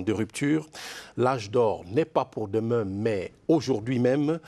de rupture. L'âge d'or n'est pas pour demain, mais aujourd'hui même.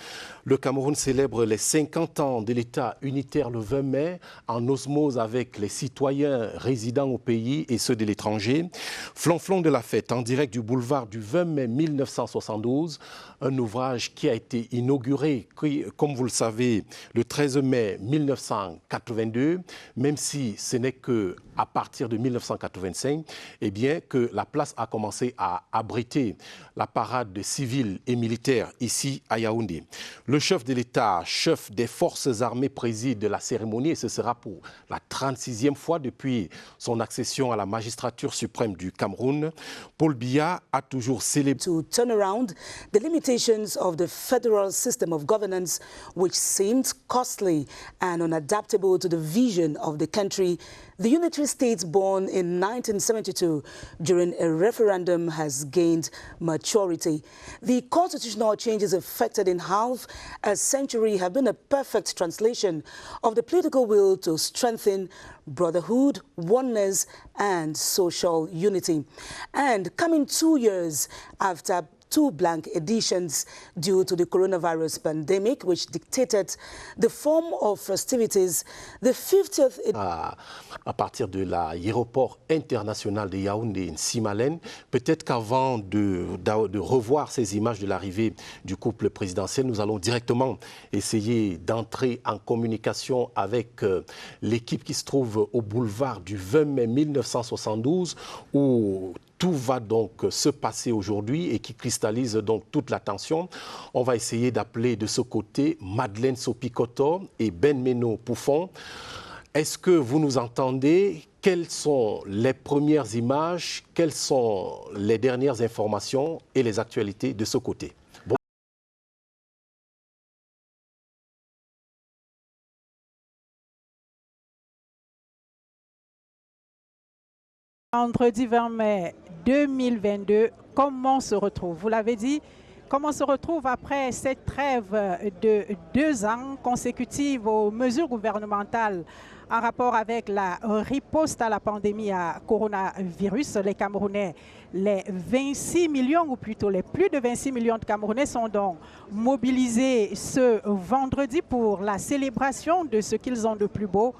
Le Cameroun célèbre les 50 ans de l'État unitaire le 20 mai, en osmose avec les citoyens résidant au pays et ceux de l'étranger. Flonflon de la fête en direct du boulevard du 20 mai 1972, un ouvrage qui a été inauguré, comme vous le savez, le 13 mai 1982, même si ce n'est qu'à partir de 1985, eh bien, que la place a commencé à abriter la parade de civils et militaires ici à Yaoundé. Le chef de l'État, chef des forces armées, préside la cérémonie et ce sera pour la 36e fois depuis son accession à la magistrature suprême du Cameroun. Paul Biya a toujours célébré. To turn around the limitations of the federal system of governance, which seemed costly and unadaptable to the vision of the country, the unitary state born in 1972 during a referendum has gained maturity. The constitutional changes effected in half a century have been a perfect translation of the political will to strengthen brotherhood, oneness, and social unity. And coming 2 years after two blank editions due to the coronavirus pandemic, which dictated the form of festivities, the 50th... À partir de l'aéroport international de Yaoundé-Nsimalen, peut-être qu'avant de revoir ces images de l'arrivée du couple présidentiel, nous allons directement essayer d'entrer en communication avec l'équipe qui se trouve au boulevard du 20 mai 1972, où tout va donc se passer aujourd'hui et qui cristallise donc toute l'attention. On va essayer d'appeler de ce côté Madeleine Sopikoto et Ben Meno Poufon. Est-ce que vous nous entendez? Quelles sont les premières images? Quelles sont les dernières informations et les actualités de ce côté? Vendredi 20 mai 2022, comment on se retrouve? Vous l'avez dit, comment on se retrouve après cette trêve de 2 ans consécutive aux mesures gouvernementales en rapport avec la riposte à la pandémie à coronavirus. Les Camerounais, les 26 millions, ou plutôt les plus de 26 millions de Camerounais sont donc mobilisés ce vendredi pour la célébration de ce qu'ils ont de plus beau,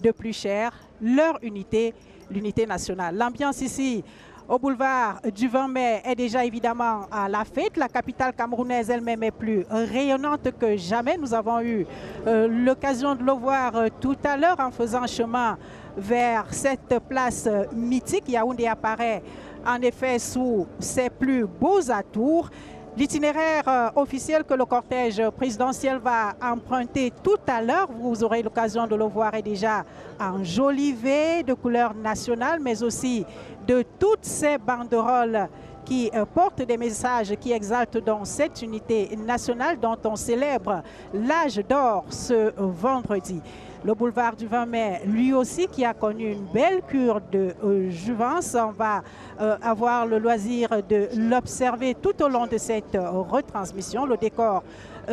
de plus cher, leur unité, l'unité nationale. L'ambiance ici au boulevard du 20 mai est déjà évidemment à la fête. La capitale camerounaise elle-même est plus rayonnante que jamais. Nous avons eu l'occasion de le voir tout à l'heure en faisant chemin vers cette place mythique. Yaoundé apparaît en effet sous ses plus beaux atours. L'itinéraire officiel que le cortège présidentiel va emprunter tout à l'heure, vous aurez l'occasion de le voir, est déjà enjolivé de couleurs nationales, mais aussi de toutes ces banderoles qui portent des messages qui exaltent donc cette unité nationale dont on célèbre l'âge d'or ce vendredi. Le boulevard du 20 mai, lui aussi, qui a connu une belle cure de jouvence. On va avoir le loisir de l'observer tout au long de cette retransmission. Le décor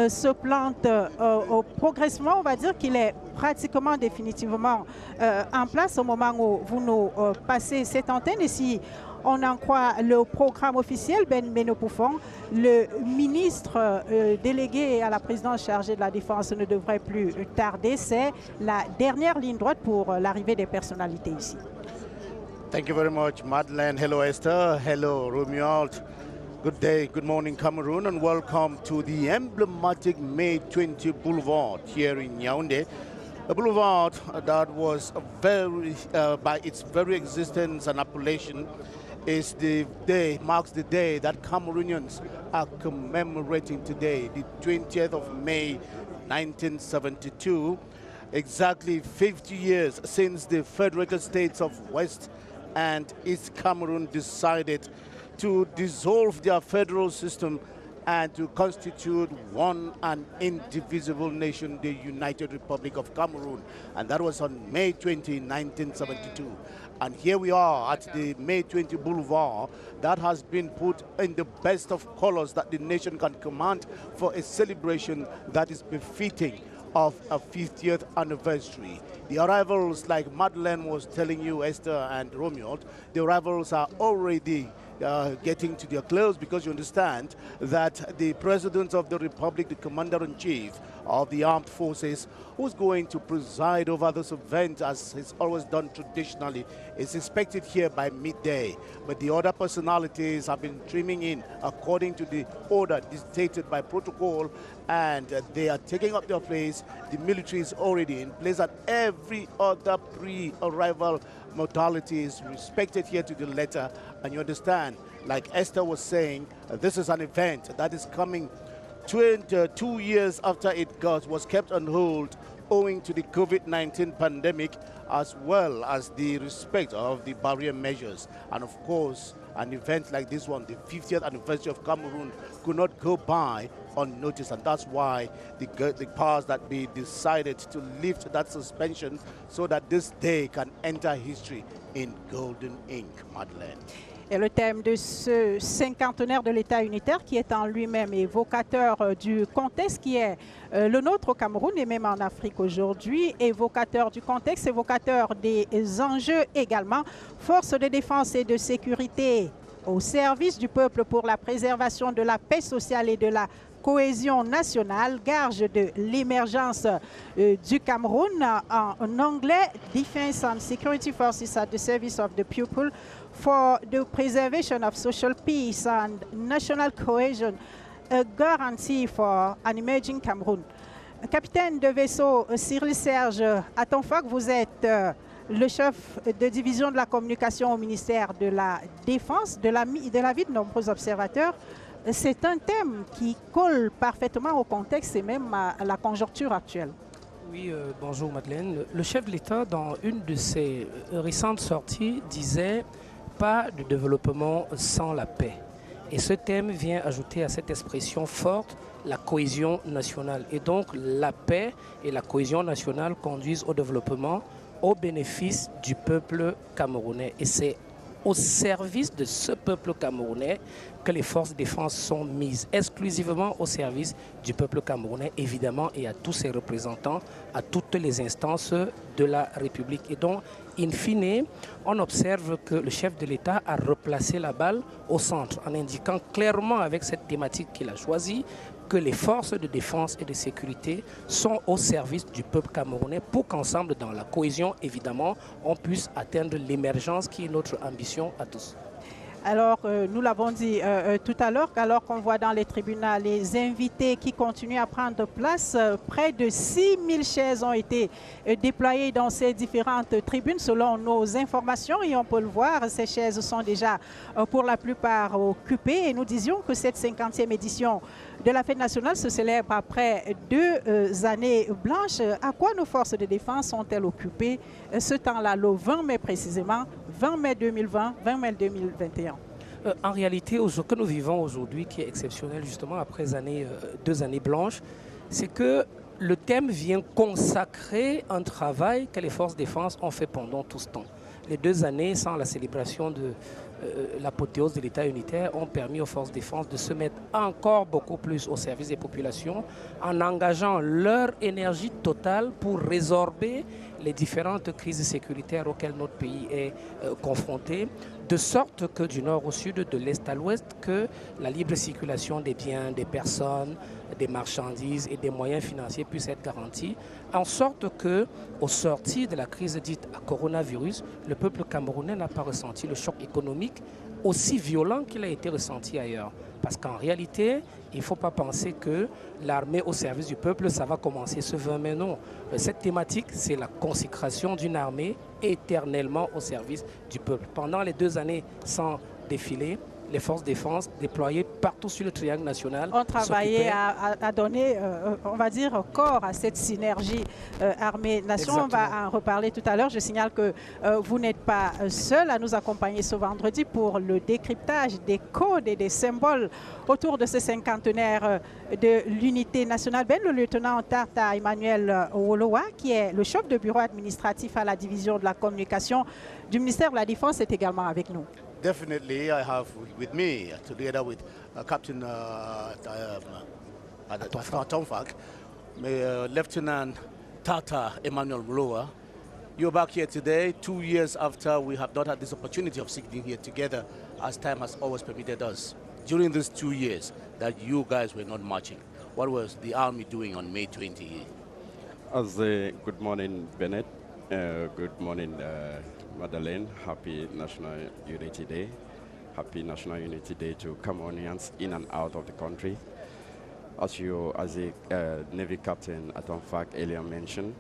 se plante progressivement. On va dire qu'il est pratiquement définitivement en place au moment où vous nous passez cette antenne. Et si on en croit le programme officiel, Ben Meno Poufon, le ministre délégué à la présidence chargée de la Défense ne devrait plus tarder. C'est la dernière ligne droite pour l'arrivée des personnalités ici. Thank you very much, Madeleine. Hello, Esther. Hello, Romuald. Good day, good morning, Cameroon, and welcome to the emblematic May 20 Boulevard here in Yaoundé. A boulevard that was very, by its very existence and appellation, marks the day that Cameroonians are commemorating today, the 20th of May, 1972, exactly 50 years since the Federated States of West and East Cameroon decided to dissolve their federal system and to constitute one and indivisible nation, the United Republic of Cameroon. And that was on May 20, 1972. And here we are at the May 20 Boulevard that has been put in the best of colors that the nation can command for a celebration that is befitting of a 50th anniversary. The arrivals, like Madeleine was telling you, Esther and Romuald, the arrivals are already getting to their close, because you understand that the President of the Republic, the Commander-in-Chief of the Armed Forces, who's going to preside over this event as he's always done traditionally, is expected here by midday. But the other personalities have been streaming in according to the order dictated by protocol, and they are taking up their place. The military is already in place, and every other pre-arrival modality is respected here to the letter. And you understand, like Esther was saying, this is an event that is coming 2 years after it was kept on hold owing to the COVID-19 pandemic, as well as the respect of the barrier measures. And of course, an event like this one, the 50th anniversary of Cameroon, could not go by unnoticed, and that's why the powers that be decided to lift that suspension so that this day can enter history in golden ink. Madeleine. Et le thème de ce cinquantenaire de l'État unitaire, qui est en lui-même évocateur du contexte qui est le nôtre au Cameroun et même en Afrique aujourd'hui, évocateur du contexte, évocateur des enjeux également, forces de défense et de sécurité au service du peuple pour la préservation de la paix sociale et de la cohésion nationale, gage de l'émergence du Cameroun. En anglais, Defense and Security Forces at the Service of the People for the Preservation of Social Peace and National Cohesion, a guarantee for an emerging Cameroun. Capitaine de vaisseau Cyril Serge Atonfak, vous êtes le chef de division de la communication au ministère de la Défense. De l'avis de nombreux observateurs, c'est un thème qui colle parfaitement au contexte et même à la conjoncture actuelle. Oui, bonjour Madeleine. Le chef de l'État, dans une de ses récentes sorties, disait « pas de développement sans la paix ». Et ce thème vient ajouter à cette expression forte la cohésion nationale. Et donc la paix et la cohésion nationale conduisent au développement au bénéfice du peuple camerounais. Et c'est au service de ce peuple camerounais que les forces de défense sont mises, exclusivement au service du peuple camerounais, évidemment, et à tous ses représentants, à toutes les instances de la République. Et donc, in fine, on observe que le chef de l'État a replacé la balle au centre, en indiquant clairement avec cette thématique qu'il a choisie que les forces de défense et de sécurité sont au service du peuple camerounais pour qu'ensemble, dans la cohésion, évidemment, on puisse atteindre l'émergence qui est notre ambition à tous. Alors, nous l'avons dit tout à l'heure, alors qu'on voit dans les tribunaux les invités qui continuent à prendre place, près de 6000 chaises ont été déployées dans ces différentes tribunes selon nos informations, et on peut le voir, ces chaises sont déjà pour la plupart occupées, et nous disions que cette 50e édition de la fête nationale se célèbre après 2 années blanches. À quoi nos forces de défense sont-elles occupées ce temps-là, le 20 mai précisément, 20 mai 2020, 20 mai 2021? En réalité, ce que nous vivons aujourd'hui, qui est exceptionnel justement après 2 années blanches, c'est que le thème vient consacrer un travail que les forces de défense ont fait pendant tout ce temps. Les 2 années sans la célébration de l'apothéose de l'État unitaire ont permis aux forces de défense de se mettre encore beaucoup plus au service des populations en engageant leur énergie totale pour résorber les différentes crises sécuritaires auxquelles notre pays est confronté, de sorte que du nord au sud, de l'est à l'ouest, que la libre circulation des biens, des personnes, des marchandises et des moyens financiers puisse être garantie, en sorte que, au sortir de la crise dite à coronavirus, le peuple camerounais n'a pas ressenti le choc économique aussi violent qu'il a été ressenti ailleurs. Parce qu'en réalité, il ne faut pas penser que l'armée au service du peuple, ça va commencer ce 20 mai, non. Cette thématique, c'est la consécration d'une armée éternellement au service du peuple. Pendant les 2 années sans défilé, les forces de défense déployées partout sur le triangle national ont travaillé à donner, on va dire, corps à cette synergie armée-nation. On va en reparler tout à l'heure. Je signale que vous n'êtes pas seul à nous accompagner ce vendredi pour le décryptage des codes et des symboles autour de ce cinquantenaire de l'unité nationale. Le lieutenant Tarta Emmanuel Wolowa, qui est le chef de bureau administratif à la division de la communication du ministère de la Défense, est également avec nous. Definitely, I have with me, together with Captain Atonfak, Lieutenant Tata Emmanuel Wolowa. You're back here today, 2 years after we have not had this opportunity of sitting here together, as time has always permitted us. During these 2 years that you guys were not marching, what was the army doing on May 20? Good morning, Bennett. Good morning, Madeleine. Happy National Unity Day. Happy National Unity Day to Cameroonians in and out of the country. As the Navy Captain Atom Fak earlier mentioned,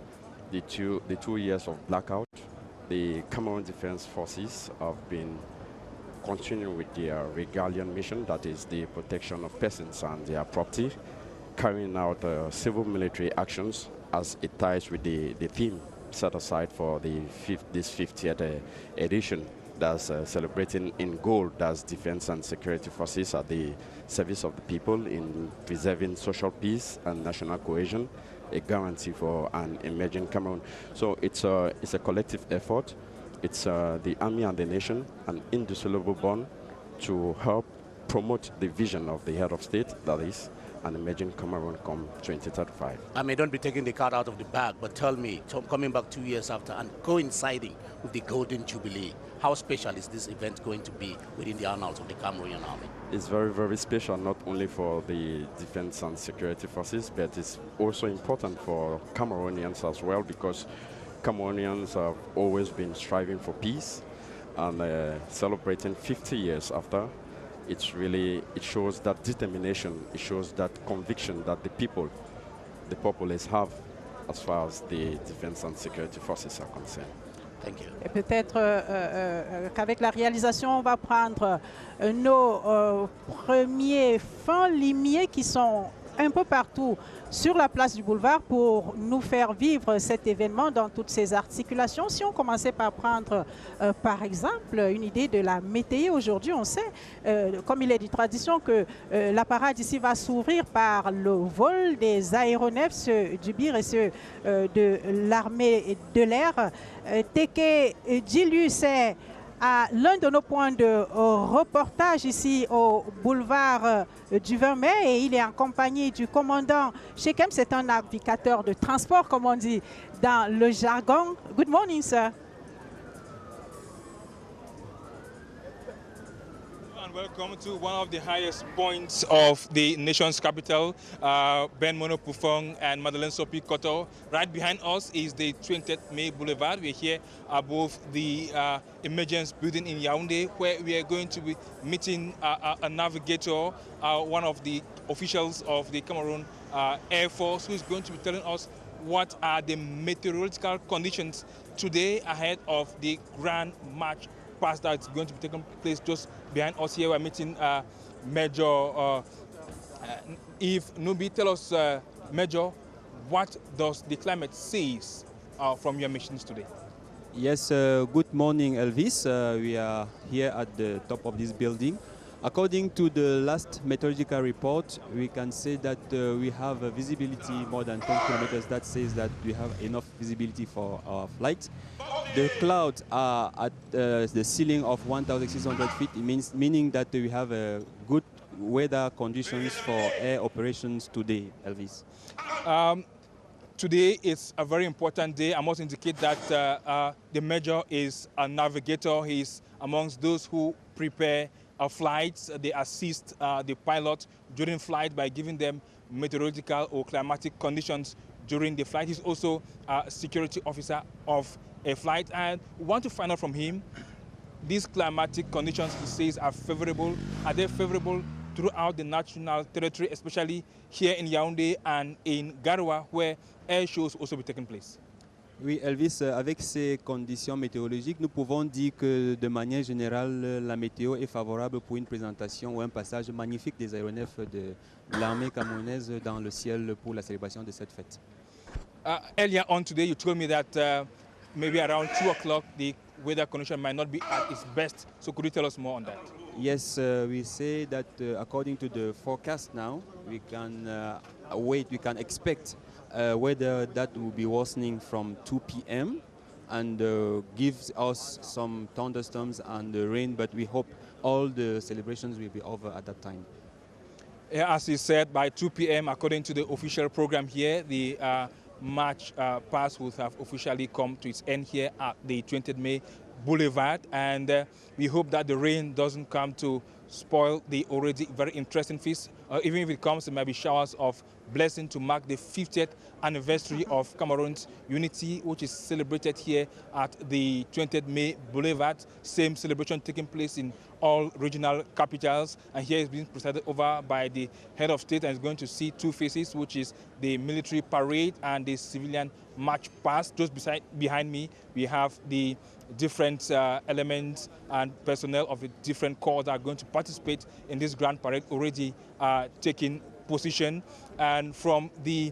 the two years of blackout, the Cameroon Defense Forces have been continuing with their Regalian mission, that is the protection of persons and their property, carrying out civil military actions as it ties with the theme set aside for this 50th edition. That's celebrating in gold, that's defense and security forces at the service of the people in preserving social peace and national cohesion, a guarantee for an emerging Cameroon. So it's a collective effort. It's the army and the nation, an indissoluble bond to help promote the vision of the head of state, that is an emerging Cameroon come 2035. I may not be taking the cat out of the bag, but tell me, coming back 2 years after and coinciding with the Golden Jubilee, how special is this event going to be within the annals of the Cameroonian Army? It's very, very special, not only for the defense and security forces, but it's also important for Cameroonians as well, because Cameroonians have always been striving for peace, and celebrating 50 years after, it shows that determination, it shows that conviction that the populace have as far as the defense and security forces are concerned. Thank you. Et peut-être qu'avec la réalisation, on va prendre nos premiers fins limiers qui sont un peu partout sur la place du boulevard pour nous faire vivre cet événement dans toutes ses articulations. Si on commençait par prendre, par exemple, une idée de la météo aujourd'hui, on sait, comme il est de tradition, que la parade ici va s'ouvrir par le vol des aéronefs, ceux du BIR et ceux de l'armée de l'air. Teke Djilu, c'est à l'un de nos points de reportage ici au boulevard du 20 mai, et il est en compagnie du commandant Shekem. C'est un navigateur de transport, comme on dit dans le jargon. Good morning, sir. Welcome to one of the highest points of the nation's capital, Ben Mono Pufong and Madeleine Sopi Koto. Right behind us is the 20th May Boulevard. We're here above the Emergence building in Yaoundé, where we are going to be meeting a navigator, one of the officials of the Cameroon Air Force, who is going to be telling us what are the meteorological conditions today ahead of the Grand March past that's going to be taking place just behind us here. We're meeting Major Yves Nubi. Tell us, Major, what does the climate say from your missions today? Yes, good morning, Elvis. We are here at the top of this building. According to the last meteorological report, we can say that we have a visibility more than 10 kilometers. That says that we have enough visibility for our flight. The clouds are at the ceiling of 1,600 feet, meaning that we have good weather conditions for air operations today, Elvis. Today is a very important day. I must indicate that the Major is a navigator. He is amongst those who prepare flights. They assist the pilot during flight by giving them meteorological or climatic conditions during the flight. He's also a security officer of a flight, and we want to find out from him, these climatic conditions, he says, are favorable. Are they favorable throughout the national territory, especially here in Yaoundé and in Garoua, where air shows also be taking place? Oui, Elvis, avec ces conditions météorologiques, nous pouvons dire que de manière générale, la météo est favorable pour une présentation ou un passage magnifique des aéronefs de l'armée camerounaise dans le ciel pour la célébration de cette fête. Earlier on today, you told me that maybe around 2 o'clock, the weather condition might not be at its best. So could you tell us more on that? Yes, we say that according to the forecast now, we can we can expect weather that will be worsening from 2 p.m. and gives us some thunderstorms and rain, but we hope all the celebrations will be over at that time. As he said, by 2 p.m., according to the official program here, the March past will have officially come to its end here at the 20th May Boulevard, and we hope that the rain doesn't come to spoil the already very interesting feast. Even if it comes, there might be showers of blessing to mark the 50th anniversary of Cameroon's unity, which is celebrated here at the 20th May Boulevard. Same celebration taking place in all regional capitals, and here is being presided over by the head of state, and is going to see two phases, which is the military parade and the civilian march past. Just behind me, we have the different elements and personnel of the different corps that are going to participate in this grand parade already taking position. And from the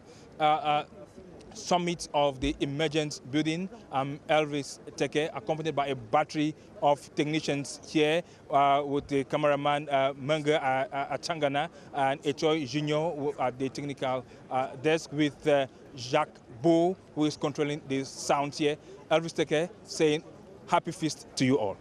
summit of the Emergence building, Elvis Teke, accompanied by a battery of technicians here with the cameraman Menga Atangana and Etoy Junior at the technical desk, with Jacques Beau, who is controlling the sound here. Elvis Teke saying happy feast to you all.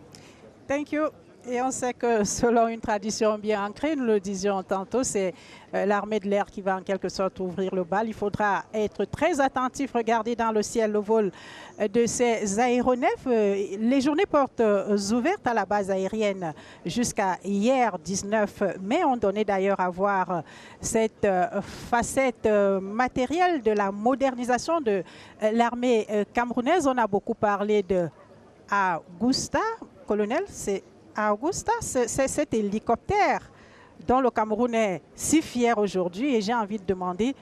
Thank you. Et on sait que selon une tradition bien ancrée, nous le disions tantôt, c'est l'armée de l'air qui va en quelque sorte ouvrir le bal. Il faudra être très attentif, regarder dans le ciel le vol de ces aéronefs. Les journées portes ouvertes à la base aérienne jusqu'à hier 19 mai ont donné d'ailleurs à voir cette facette matérielle de la modernisation de l'armée camerounaise. On a beaucoup parlé de Augusta, colonel, c'est Augusta, c'est cet hélicoptère dont le Cameroun est si fier aujourd'hui, et j'ai envie de demander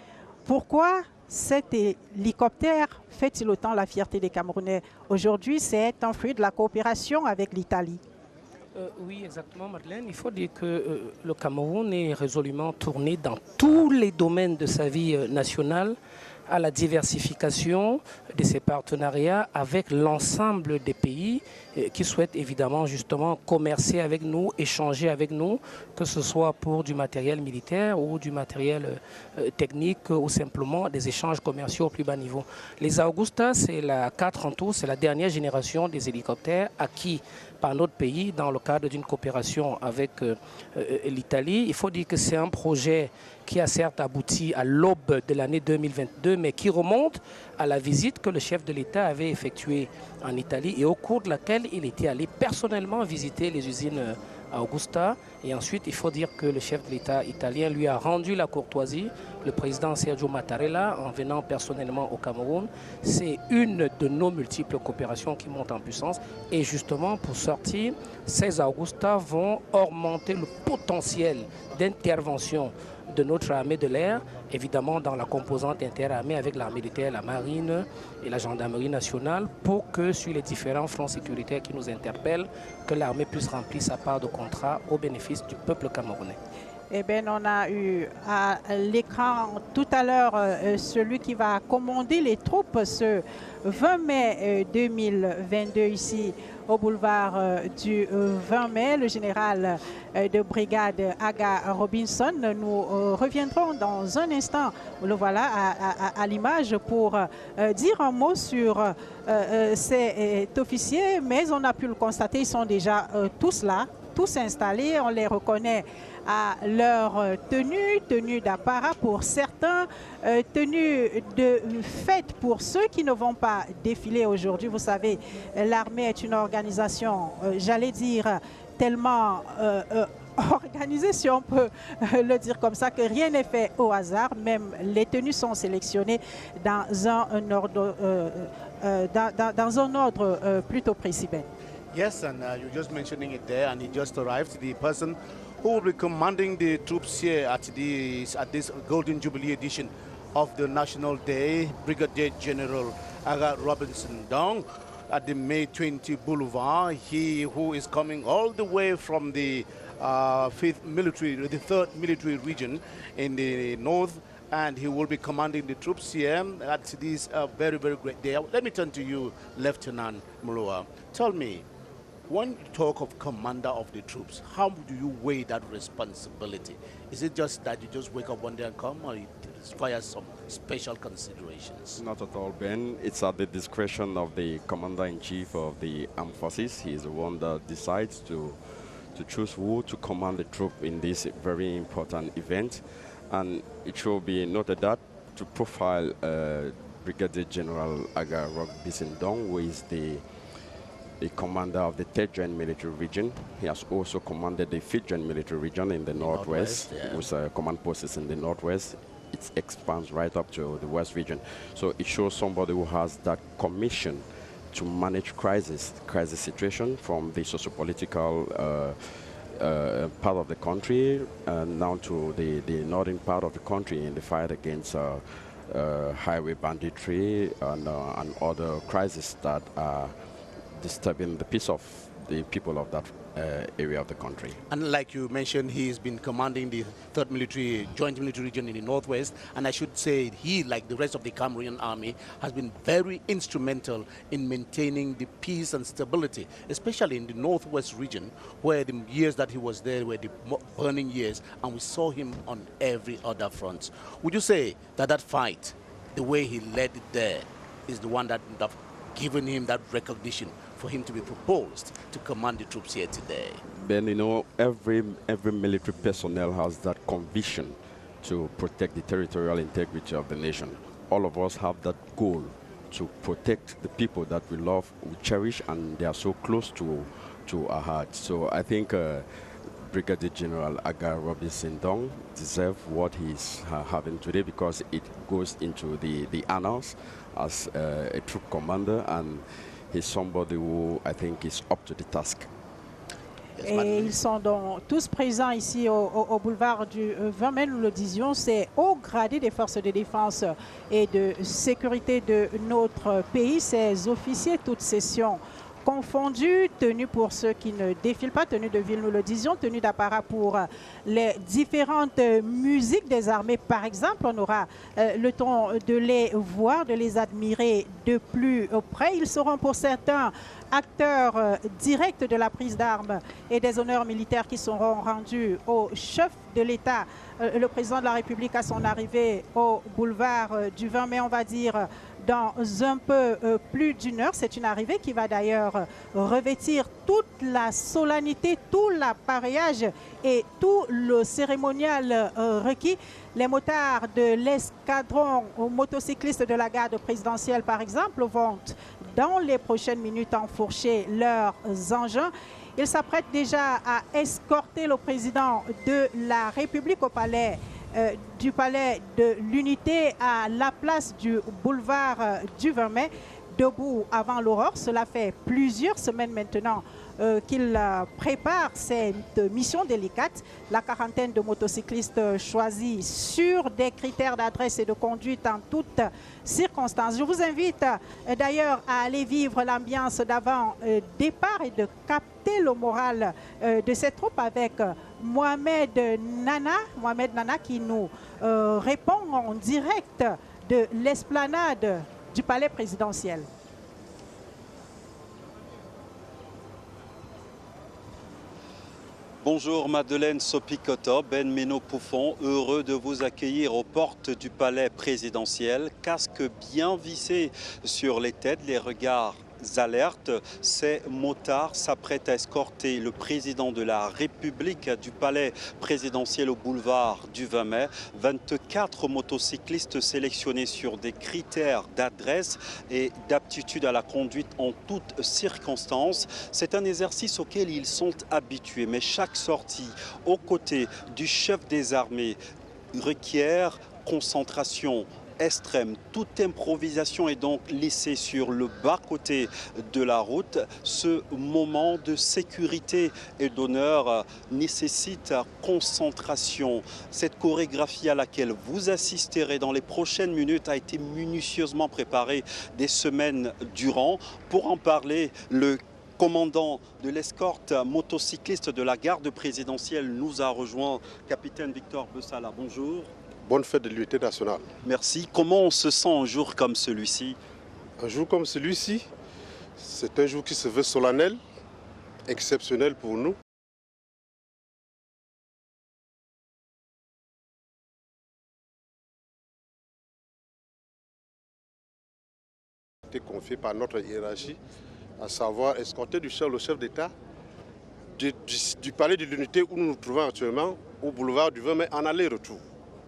pourquoi cet hélicoptère fait-il autant la fierté des Camerounais aujourd'hui? C'est un fruit de la coopération avec l'Italie. Oui, exactement, Madeleine. Il faut dire que le Cameroun est résolument tourné dans tous les domaines de sa vie nationale à la diversification de ses partenariats avec l'ensemble des pays qui souhaitent évidemment justement commercer avec nous, échanger avec nous, que ce soit pour du matériel militaire ou du matériel technique ou simplement des échanges commerciaux au plus bas niveau. Les Augusta, c'est la 4 en tout, c'est la dernière génération des hélicoptères acquis par notre pays dans le cadre d'une coopération avec l'Italie. Il faut dire que c'est un projet qui a certes abouti à l'aube de l'année 2022, mais qui remonte à la visite que le chef de l'État avait effectuée en Italie et au cours de laquelle il était allé personnellement visiter les usines Augusta. Et ensuite, il faut dire que le chef de l'État italien lui a rendu la courtoisie, le président Sergio Mattarella, en venant personnellement au Cameroun. C'est une de nos multiples coopérations qui montent en puissance. Et justement, pour sortir, ces Augusta vont augmenter le potentiel d'intervention de notre armée de l'air, évidemment dans la composante interarmée avec l'armée de terre, la marine et la gendarmerie nationale, pour que sur les différents fronts sécuritaires qui nous interpellent, que l'armée puisse remplir sa part de contrat au bénéfice du peuple camerounais. Eh bien, on a eu à l'écran tout à l'heure celui qui va commander les troupes ce 20 mai 2022 ici au boulevard du 20 mai, le général de brigade Aga Robinson. Nous reviendrons dans un instant, le voilà à l'image, pour dire un mot sur cet officier, mais on a pu le constater, ils sont déjà tous là, tous installés, on les reconnaît à leur tenue d'apparat pour certains, tenue de fête pour ceux qui ne vont pas défiler aujourd'hui. Vous savez, l'armée est une organisation, j'allais dire, tellement organisée, si on peut le dire comme ça, que rien n'est fait au hasard. Même les tenues sont sélectionnées dans un ordre, dans un ordre plutôt précis. Yes, and you're just mentioning it there, and he just arrived. The person who will be commanding the troops here at this Golden Jubilee edition of the National Day, Brigadier General Aga Robinson Dong at the May 20 Boulevard. He who is coming all the way from the 3rd military region in the north, and he will be commanding the troops here at this very, very great day. Let me turn to you, Lieutenant Mulua. Tell me, when you talk of commander of the troops, how do you weigh that responsibility? Is it just that you just wake up one day and come, or it requires some special considerations? Not at all, Ben. It's at the discretion of the Commander-in-Chief of the Armed Forces. He is the one that decides to choose who to command the troop in this very important event. And it should be noted that to profile Brigadier General Aga Bisindong, who is the commander of the 3rd Joint Military Region. He has also commanded the 5th Joint Military Region in the Northwest, whose command post is in the Northwest. It expands right up to the West region. So it shows somebody who has that commission to manage crisis situation from the socio-political part of the country and now to the northern part of the country in the fight against highway banditry and other crises that are disturbing the peace of the people of that area of the country. And like you mentioned, he's been commanding the 3rd Joint Military Region in the Northwest, and I should say he, like the rest of the Cameroonian army, has been very instrumental in maintaining the peace and stability, especially in the Northwest region, where the years that he was there were the burning years, and we saw him on every other front. Would you say that that fight, the way he led it there, is the one that would have given him that recognition for him to be proposed to command the troops here today? Ben, you know, every military personnel has that conviction to protect the territorial integrity of the nation. All of us have that goal to protect the people that we love, we cherish, and they are so close to our hearts. So I think Brigadier General Aga Bisindong deserves what he's having today, because it goes into the annals as a troop commander, and he's somebody who I think is up to the task. Et ils sont donc tous présents ici au boulevard du 20 mai, nous le disions, c'est haut gradé des forces de défense et de sécurité de notre pays, ces officiers, toutes sessions confondues, tenues pour ceux qui ne défilent pas, tenues de ville, nous le disions, tenues d'apparat pour les différentes musiques des armées. Par exemple, on aura le temps de les voir, de les admirer de plus près. Ils seront pour certains acteurs directs de la prise d'armes et des honneurs militaires qui seront rendus au chef de l'État, le président de la République, à son arrivée au boulevard du 20 mai, on va dire, dans un peu plus d'une heure. C'est une arrivée qui va d'ailleurs revêtir toute la solennité, tout l'appareillage et tout le cérémonial requis. Les motards de l'escadron motocycliste de la garde présidentielle, par exemple, vont dans les prochaines minutes enfourcher leurs engins. Ils s'apprêtent déjà à escorter le président de la République au palais du palais de l'Unité à la place du boulevard du 20 mai, debout avant l'aurore. Cela fait plusieurs semaines maintenant qu'il prépare cette mission délicate. La quarantaine de motocyclistes choisis sur des critères d'adresse et de conduite en toutes circonstances. Je vous invite d'ailleurs à aller vivre l'ambiance d'avant-départ et de capter le moral de cette troupe avec Mohamed Nana qui nous répond en direct de l'esplanade du palais présidentiel. Bonjour Madeleine Sopi-Koto, Ben Meno Poufon, heureux de vous accueillir aux portes du palais présidentiel. Casque bien vissé sur les têtes, les regards alertes. Ces motards s'apprêtent à escorter le président de la République du palais présidentiel au boulevard du 20 mai. 24 motocyclistes sélectionnés sur des critères d'adresse et d'aptitude à la conduite en toutes circonstances. C'est un exercice auquel ils sont habitués, mais chaque sortie aux côtés du chef des armées requiert concentration extrême. Toute improvisation est donc laissée sur le bas-côté de la route. Ce moment de sécurité et d'honneur nécessite concentration. Cette chorégraphie à laquelle vous assisterez dans les prochaines minutes a été minutieusement préparée des semaines durant. Pour en parler, le commandant de l'escorte motocycliste de la garde présidentielle nous a rejoint, capitaine Victor Bessala. Bonjour. Bonne fête de l'unité nationale. Merci. Comment on se sent un jour comme celui-ci? Un jour comme celui-ci, c'est un jour qui se veut solennel, exceptionnel pour nous. Été confié par notre hiérarchie, à savoir escorter le chef d'État du palais de l'unité où nous nous trouvons actuellement, au boulevard du 20 mai, en aller-retour.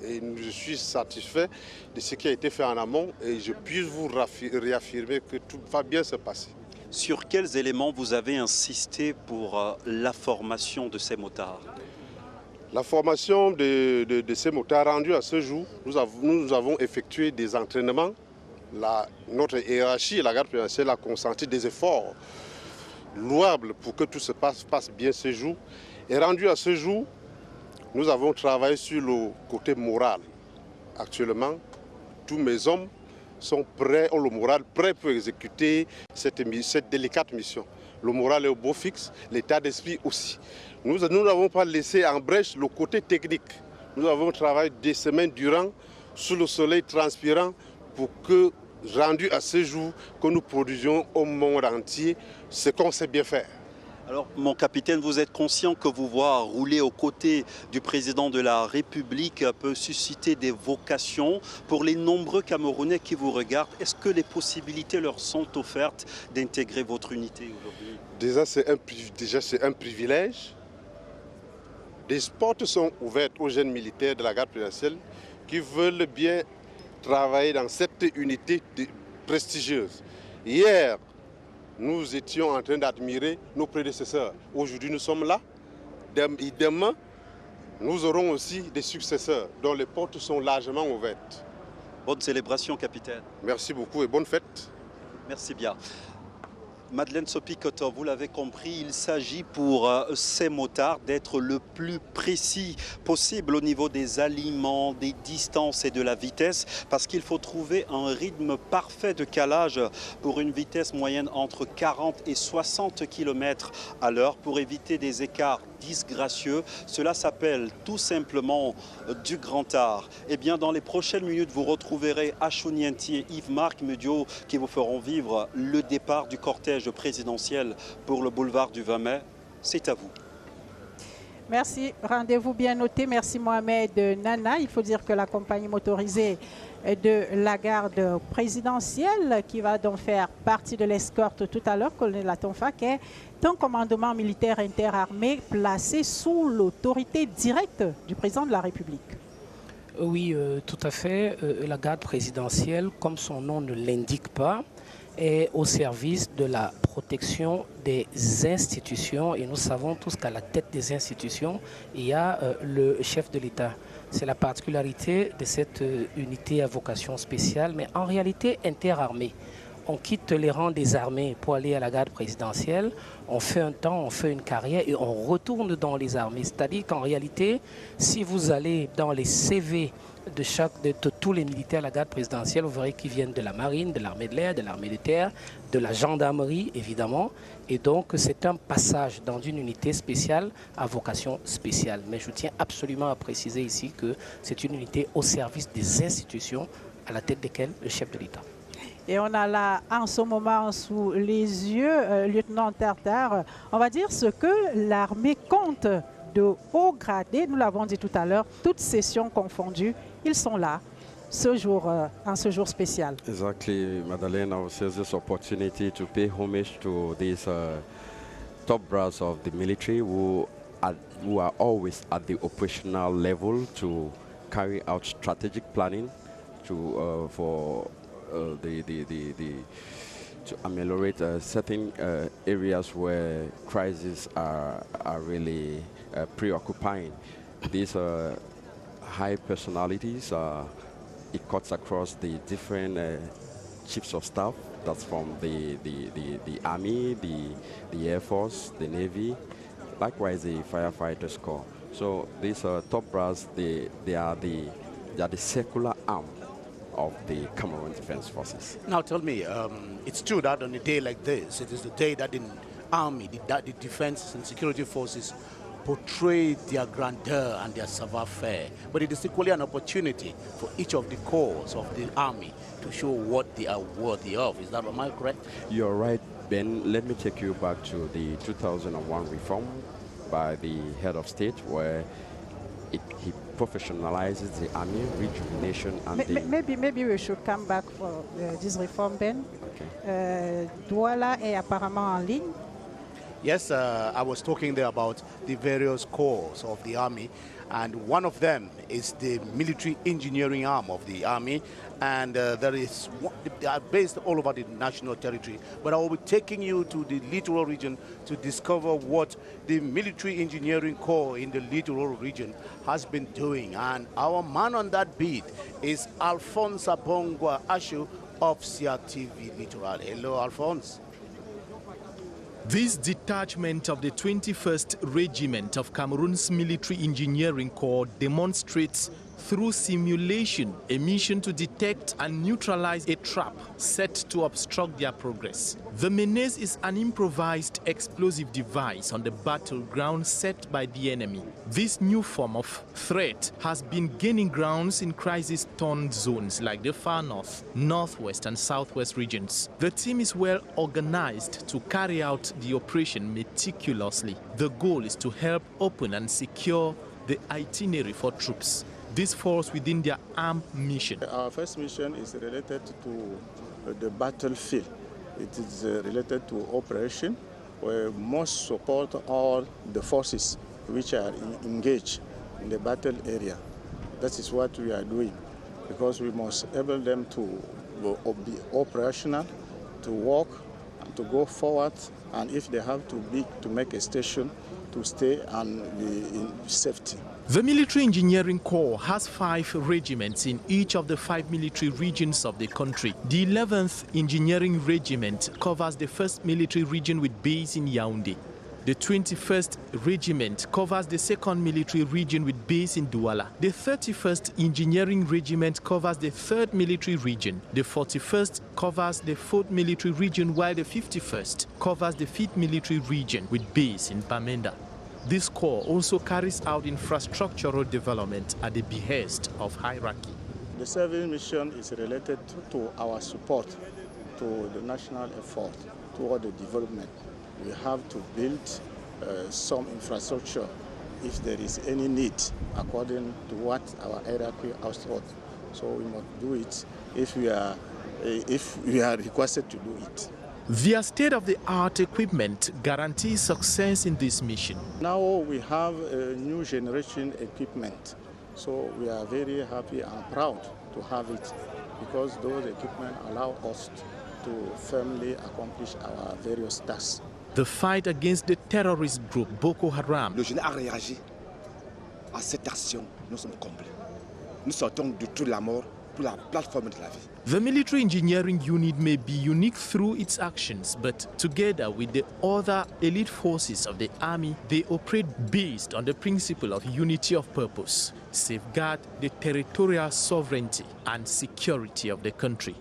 Et je suis satisfait de ce qui a été fait en amont et je puis vous réaffirmer que tout va bien se passer. Sur quels éléments vous avez insisté pour la formation de ces motards? La formation de ces motards rendus à ce jour, nous avons effectué des entraînements. Notre hiérarchie et la garde présidentielle a consenti des efforts louables pour que tout se passe bien ce jour. Et rendu à ce jour, nous avons travaillé sur le côté moral. Actuellement, tous mes hommes sont prêts, ont le moral prêt pour exécuter cette délicate mission. Le moral est au beau fixe, l'état d'esprit aussi. Nous n'avons pas laissé en brèche le côté technique. Nous avons travaillé des semaines durant, sous le soleil transpirant, pour que, rendu à ce jour, que nous produisions au monde entier ce qu'on sait bien faire. Alors, mon capitaine, vous êtes conscient que vous voir rouler aux côtés du président de la République peut susciter des vocations pour les nombreux Camerounais qui vous regardent. Est-ce que les possibilités leur sont offertes d'intégrer votre unité aujourd'hui? Déjà, c'est un privilège. Des portes sont ouvertes aux jeunes militaires de la garde présidentielle qui veulent bien travailler dans cette unité prestigieuse. Hier, nous étions en train d'admirer nos prédécesseurs. Aujourd'hui, nous sommes là. Demain, nous aurons aussi des successeurs dont les portes sont largement ouvertes. Bonne célébration, capitaine. Merci beaucoup et bonne fête. Merci bien. Madeleine Sopi-Koto, vous l'avez compris, il s'agit pour ces motards d'être le plus précis possible au niveau des aliments, des distances et de la vitesse, parce qu'il faut trouver un rythme parfait de calage pour une vitesse moyenne entre 40 et 60 km à l'heure pour éviter des écarts disgracieux. Cela s'appelle tout simplement du grand art. Et bien dans les prochaines minutes, vous retrouverez Achou-Nienti et Yves-Marc Medio qui vous feront vivre le départ du cortège présidentiel pour le boulevard du 20 mai. C'est à vous. Merci. Rendez-vous bien noté. Merci Mohamed Nana. Il faut dire que la compagnie motorisée de la garde présidentielle qui va donc faire partie de l'escorte tout à l'heure, colonel Atonfak, est un commandement militaire interarmé placé sous l'autorité directe du président de la République. Oui, tout à fait. La garde présidentielle, comme son nom ne l'indique pas, est au service de la protection des institutions et nous savons tous qu'à la tête des institutions, il y a le chef de l'État. C'est la particularité de cette unité à vocation spéciale, mais en réalité interarmée. On quitte les rangs des armées pour aller à la garde présidentielle, on fait un temps, on fait une carrière et on retourne dans les armées. C'est-à-dire qu'en réalité, si vous allez dans les CV de tous les militaires à la garde présidentielle, vous verrez qu'ils viennent de la marine, de l'armée de l'air, de l'armée de terre, de la gendarmerie évidemment. Et donc c'est un passage dans une unité spéciale à vocation spéciale. Mais je tiens absolument à préciser ici que c'est une unité au service des institutions à la tête desquelles le chef de l'État. Et on a là en ce moment sous les yeux, lieutenant Tartare, on va dire ce que l'armée compte de haut gradé, nous l'avons dit tout à l'heure, toutes sessions confondues, ils sont là ce jour, en ce jour spécial. Exactly, Madeleine, I will seize this opportunity to pay homage to these top brass of the military who are always at the operational level to carry out strategic planning to ameliorate certain areas where crises are really preoccupying. These high personalities, it cuts across the different chiefs of staff. That's from the Army, the Air Force, the Navy, likewise the Firefighters Corps. So these top brass, they are the secular arm of the Cameroon Defense Forces. Now tell me, it's true that on a day like this, it is the day that the Army, the Defense and Security Forces portray their grandeur and their savoir-faire. But it is equally an opportunity for each of the corps of the Army to show what they are worthy of. Is that, am I correct? You're right, Ben. Let me take you back to the 2001 reform by the head of state where he professionalizes the army, rejuvenation, and maybe we should come back for this reform, Ben. Okay. Douala est apparemment en ligne. Yes, I was talking there about the various corps of the army, and one of them is the military engineering arm of the army, and they are based all over the national territory. But I will be taking you to the littoral region to discover what the military engineering corps in the littoral region has been doing. And our man on that beat is Alphonse Abongwa Ashu of CRTV Littoral. Hello, Alphonse. This detachment of the 21st Regiment of Cameroon's Military Engineering Corps demonstrates through simulation a mission to detect and neutralize a trap set to obstruct their progress. The menace is an improvised explosive device on the battleground set by the enemy. This new form of threat has been gaining grounds in crisis-torn zones like the far north, northwest and southwest regions. The team is well organized to carry out the operation meticulously. The goal is to help open and secure the itinerary for troops. This falls within their armed mission. Our first mission is related to the battlefield. It is related to operation, where we must support all the forces which are engaged in the battle area. That is what we are doing, because we must enable them to be operational, to walk, and to go forward, and if they have to make a station, to stay and be in safety. The Military Engineering Corps has 5 regiments in each of the 5 military regions of the country. The 11th Engineering Regiment covers the 1st military region with base in Yaoundé. The 21st Regiment covers the 2nd military region with base in Douala. The 31st Engineering Regiment covers the 3rd military region. The 41st covers the 4th military region, while the 51st covers the 5th military region with base in Bamenda. This corps also carries out infrastructural development at the behest of hierarchy. The service mission is related to our support to the national effort toward the development. We have to build some infrastructure if there is any need according to what our hierarchy has taught. So we must do it if we are requested to do it. Their state-of-the-art equipment guarantees success in this mission. Now we have a new generation equipment, so we are very happy and proud to have it, because those equipment allow us to firmly accomplish our various tasks. The fight against the terrorist group Boko Haram. Le général a réagi à cette action. Nous sommes complets. Nous sortons de toute la mort pour la plateforme de la vie. The military engineering unit may be unique through its actions, but together with the other elite forces of the army, they operate based on the principle of unity of purpose, safeguard the territorial sovereignty and security of the country.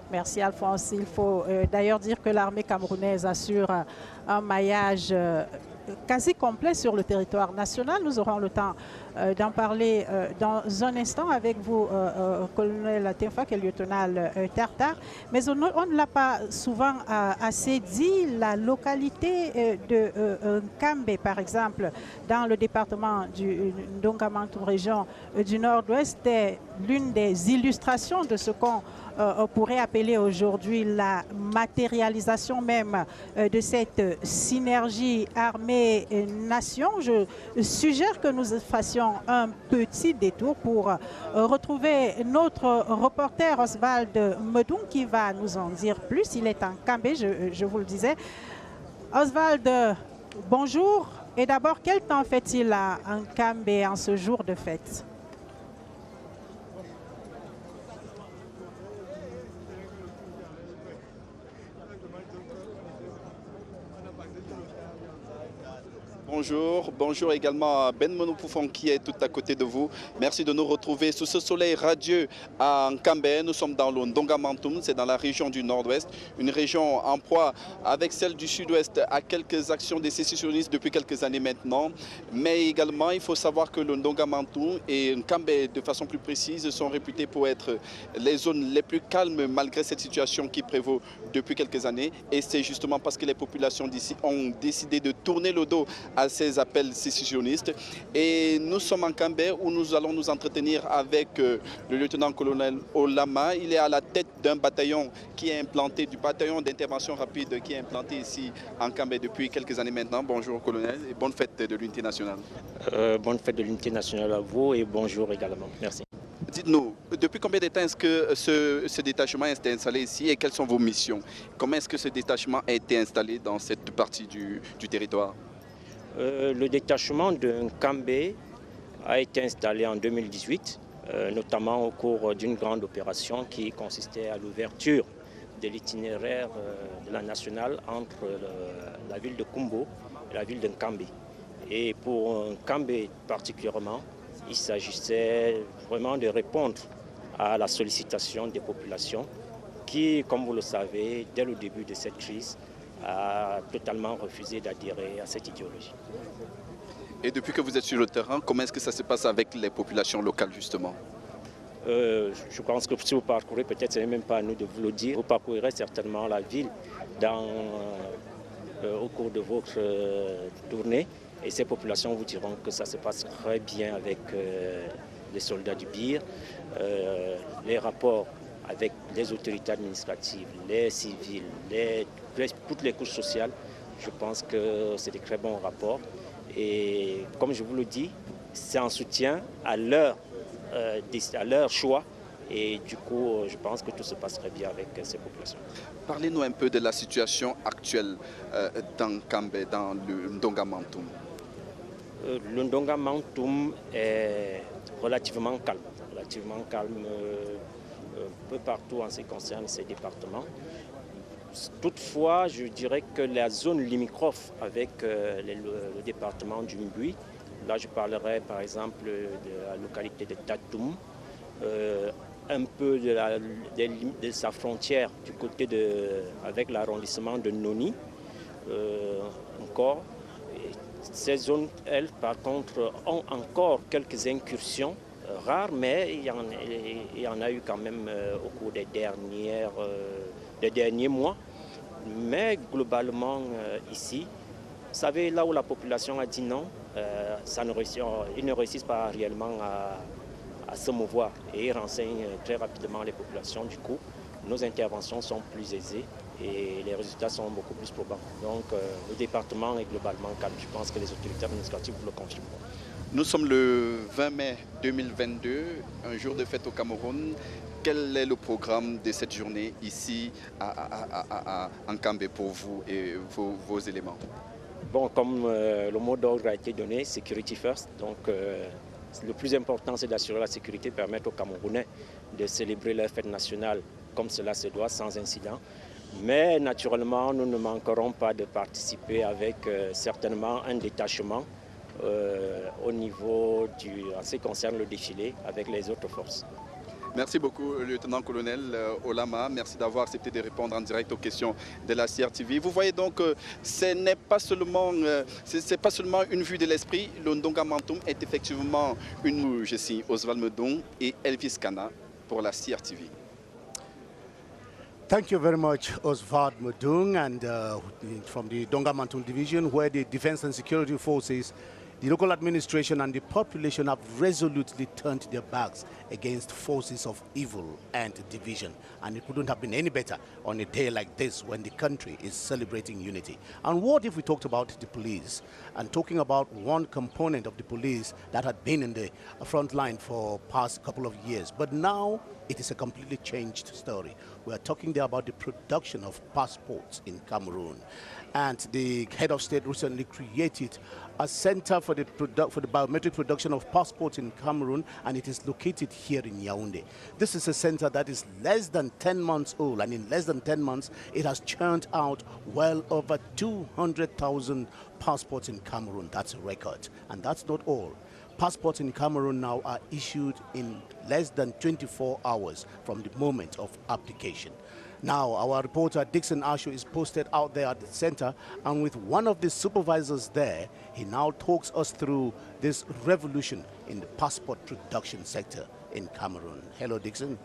Merci Alphonse. Il faut d'ailleurs dire que l'armée camerounaise assure un maillage quasi complet sur le territoire national. Nous aurons le temps d'en parler dans un instant avec vous, colonel Tenfa, qui est lieutenant Tartar. Mais on ne l'a pas souvent assez dit, la localité de Nkambé, par exemple, dans le département du Ndongamantoum, région du Nord-Ouest, est l'une des illustrations de ce qu'on pourrait appeler aujourd'hui la matérialisation même de cette synergie armée-nation. Je suggère que nous fassions un petit détour pour retrouver notre reporter Oswald Medoun qui va nous en dire plus. Il est en Nkambé, je vous le disais. Oswald, bonjour. Et d'abord, quel temps fait-il à Nkambé en ce jour de fête? Bonjour également à Ben Mono Poufon qui est tout à côté de vous. Merci de nous retrouver sous ce soleil radieux à Nkambé. Nous sommes dans le Ndongamantoum, c'est dans la région du Nord-Ouest, une région en proie avec celle du Sud-Ouest à quelques actions des sécessionnistes depuis quelques années maintenant. Mais également, il faut savoir que le Ndongamantoum et Nkambé, de façon plus précise, sont réputés pour être les zones les plus calmes malgré cette situation qui prévaut depuis quelques années. Et c'est justement parce que les populations d'ici ont décidé de tourner le dos à à ces appels sécessionnistes. Et nous sommes en Kambé où nous allons nous entretenir avec le lieutenant-colonel Olama. Il est à la tête d'un bataillon qui est implanté, du bataillon d'intervention rapide qui est implanté ici en Kambé depuis quelques années maintenant. Bonjour colonel et bonne fête de l'unité nationale. Bonne fête de l'unité nationale à vous et bonjour également. Merci. Dites-nous, depuis combien de temps est-ce que ce détachement a été installé ici et quelles sont vos missions? Comment est-ce que ce détachement a été installé dans cette partie du territoire? Le détachement de Kambé a été installé en 2018, notamment au cours d'une grande opération qui consistait à l'ouverture de l'itinéraire de la nationale entre la ville de Kumbo et la ville de Nkambé. Et pour Nkambé particulièrement, il s'agissait vraiment de répondre à la sollicitation des populations qui, comme vous le savez, dès le début de cette crise, a totalement refusé d'adhérer à cette idéologie. Et depuis que vous êtes sur le terrain, comment est-ce que ça se passe avec les populations locales justement? Je pense que si vous parcourez, peut-être ce n'est même pas à nous de vous le dire, vous parcourirez certainement la ville au cours de votre tournée. Et ces populations vous diront que ça se passe très bien avec les soldats du BIR. Les rapports avec les autorités administratives, les civils, toutes les couches sociales, je pense que c'est des très bons rapports. Et comme je vous le dis, c'est en soutien à leur choix. Et du coup, je pense que tout se passe très bien avec ces populations. Parlez-nous un peu de la situation actuelle dans Kambé, dans le Ndongamantoum. Le Ndongamantoum est relativement calme un peu partout en ce qui concerne ces départements. Toutefois, je dirais que la zone limitrophe avec le département du Mbui, là je parlerai par exemple de la localité de Tatoum, un peu de sa frontière du côté avec l'arrondissement de Noni, encore. Ces zones, elles, par contre, ont encore quelques incursions rares, mais il y en a eu quand même au cours des derniers mois. Mais globalement, ici, vous savez, là où la population a dit non, ils ne réussissent pas réellement à se mouvoir et ils renseignent très rapidement les populations. Du coup, nos interventions sont plus aisées et les résultats sont beaucoup plus probants. Donc le département est globalement calme. Je pense que les autorités administratives vous le confirmeront. Nous sommes le 20 mai 2022, un jour de fête au Cameroun. Quel est le programme de cette journée ici en Kambé pour vous et vos éléments? Bon, comme le mot d'ordre a été donné, Security First. Donc le plus important, c'est d'assurer la sécurité, permettre aux Camerounais de célébrer leur fête nationale comme cela se doit, sans incident. Mais naturellement, nous ne manquerons pas de participer avec certainement un détachement au niveau en ce qui concerne le défilé avec les autres forces. Merci beaucoup, lieutenant-colonel Olama. Merci d'avoir accepté de répondre en direct aux questions de la CRTV. Vous voyez donc, ce n'est pas seulement une vue de l'esprit. Le Ndongamantoum est effectivement une... Je suis Oswald Medon et Elvis Kana pour la CRTV. Thank you very much, Oswald Mudung, and from the Ndongamantoum division, where the Defense and Security Forces, the local administration and the population have resolutely turned their backs against forces of evil and division. And it couldn't have been any better on a day like this when the country is celebrating unity. And what if we talked about the police and talking about one component of the police that had been in the front line for past couple of years, but now it is a completely changed story. We are talking there about the production of passports in Cameroon. And the head of state recently created a center for the biometric production of passports in Cameroon, and it is located here in Yaoundé. This is a center that is less than 10 months old, and in less than 10 months, it has churned out well over 200,000 passports in Cameroon. That's a record. And that's not all. Passports in Cameroon now are issued in less than 24 hours from the moment of application. Now, our reporter Dixon Asho is posted out there at the center, and with one of the supervisors there, he now talks us through this revolution in the passport production sector in Cameroon. Hello, Dixon.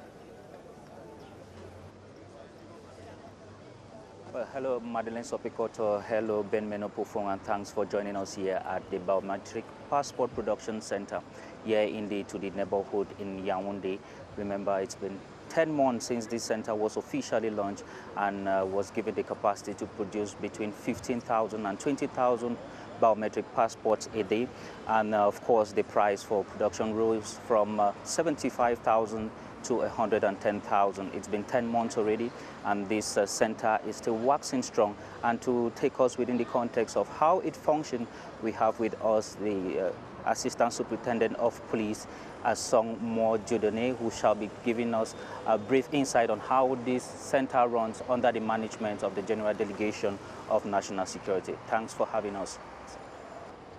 Well, hello, Madeleine Sopi-Cotto. Hello, Ben Meno Pufong, and thanks for joining us here at the Biometric Passport Production Center here in the neighborhood in Yaoundé. Remember, it's been 10 months since this center was officially launched and was given the capacity to produce between 15,000 and 20,000 biometric passports a day. And of course, the price for production rose from 75,000 to 110,000. It's been 10 months already, and this center is still waxing strong. And to take us within the context of how it functions, we have with us the Assistant Superintendent of Police, Song Mo Jodone, who shall be giving us a brief insight on how this center runs under the management of the General Delegation of National Security. Thanks for having us.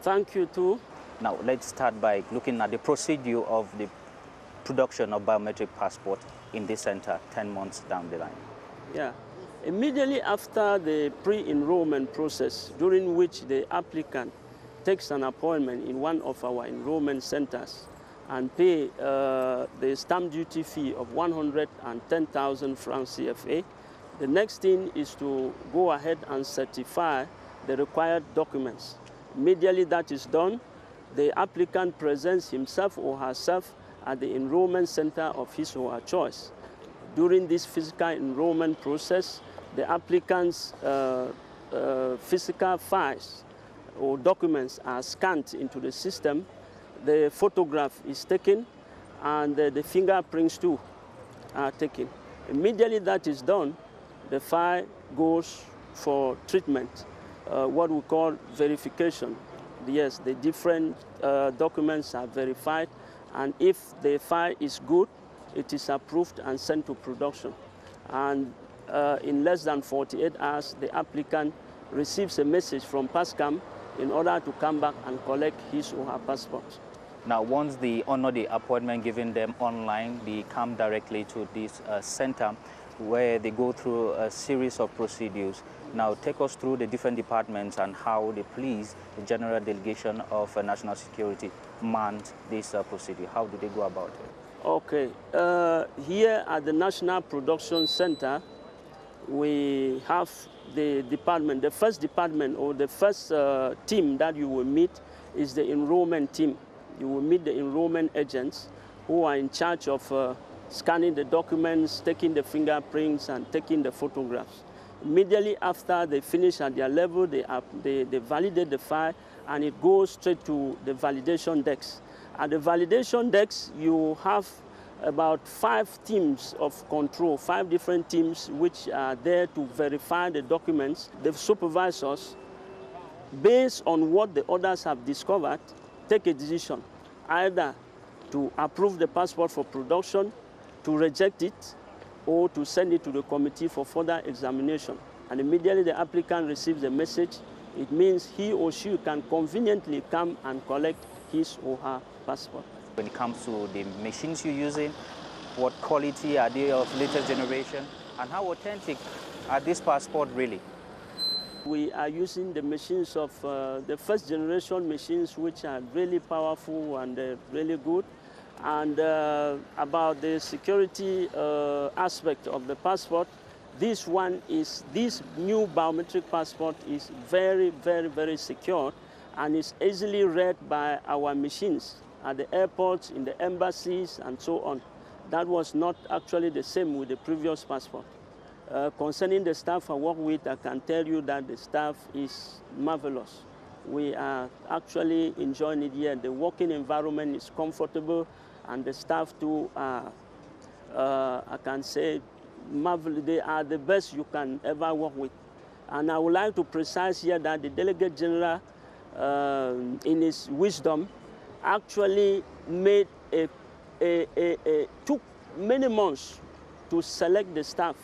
Thank you too. Now, let's start by looking at the procedure of the production of biometric passport in this center 10 months down the line. Yeah. Immediately after the pre-enrollment process, during which the applicant takes an appointment in one of our enrollment centers and pay the stamp duty fee of 110,000 francs CFA, the next thing is to go ahead and certify the required documents. Immediately that is done, the applicant presents himself or herself at the enrollment center of his or her choice. During this physical enrollment process, the applicant's physical files or documents are scanned into the system, the photograph is taken, and the fingerprints too are taken. Immediately that is done, the file goes for treatment, what we call verification. Yes, the different documents are verified, and if the file is good, it is approved and sent to production. And in less than 48 hours, the applicant receives a message from PASCAM in order to come back and collect his or her passport. Now, once they honor the appointment given them online, they come directly to this center where they go through a series of procedures. Now, take us through the different departments and how the police, the General Delegation of National Security, manned this procedure. How do they go about it? Okay. Here at the National Production Center, we have the department. The first department or the first team that you will meet is the enrollment team. You will meet the enrollment agents who are in charge of scanning the documents, taking the fingerprints, and taking the photographs. Immediately after they finish at their level, they validate the file, and it goes straight to the validation decks. At the validation decks, you have about 5 teams of control, 5 different teams which are there to verify the documents. The supervisors, based on what the others have discovered, take a decision, either to approve the passport for production, to reject it, or to send it to the committee for further examination. And immediately the applicant receives a message. It means he or she can conveniently come and collect his or her passport. When it comes to the machines you're using, what quality are they of latest generation, and how authentic are these passports really? We are using the machines of the first generation machines, which are really powerful and really good. And about the security aspect of the passport, this new biometric passport is very, very, very secure and is easily read by our machines at the airports, in the embassies, and so on. That was not actually the same with the previous passport. Concerning the staff I work with, I can tell you that the staff is marvelous. We are actually enjoying it here. The working environment is comfortable, and the staff too are, I can say, marvelous. They are the best you can ever work with. And I would like to precise here that the Delegate General, in his wisdom, actually took many months to select the staff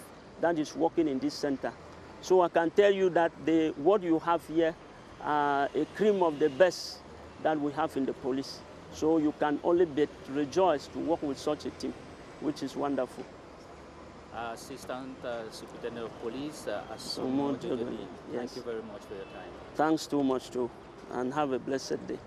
that is working in this center. So I can tell you that what you have here are a cream of the best that we have in the police. So you can only be rejoiced to work with such a team, which is wonderful. Assistant Superintendent of Police, Song Mo Jodone. Thank you very much for your time. Thanks too much too, and have a blessed day.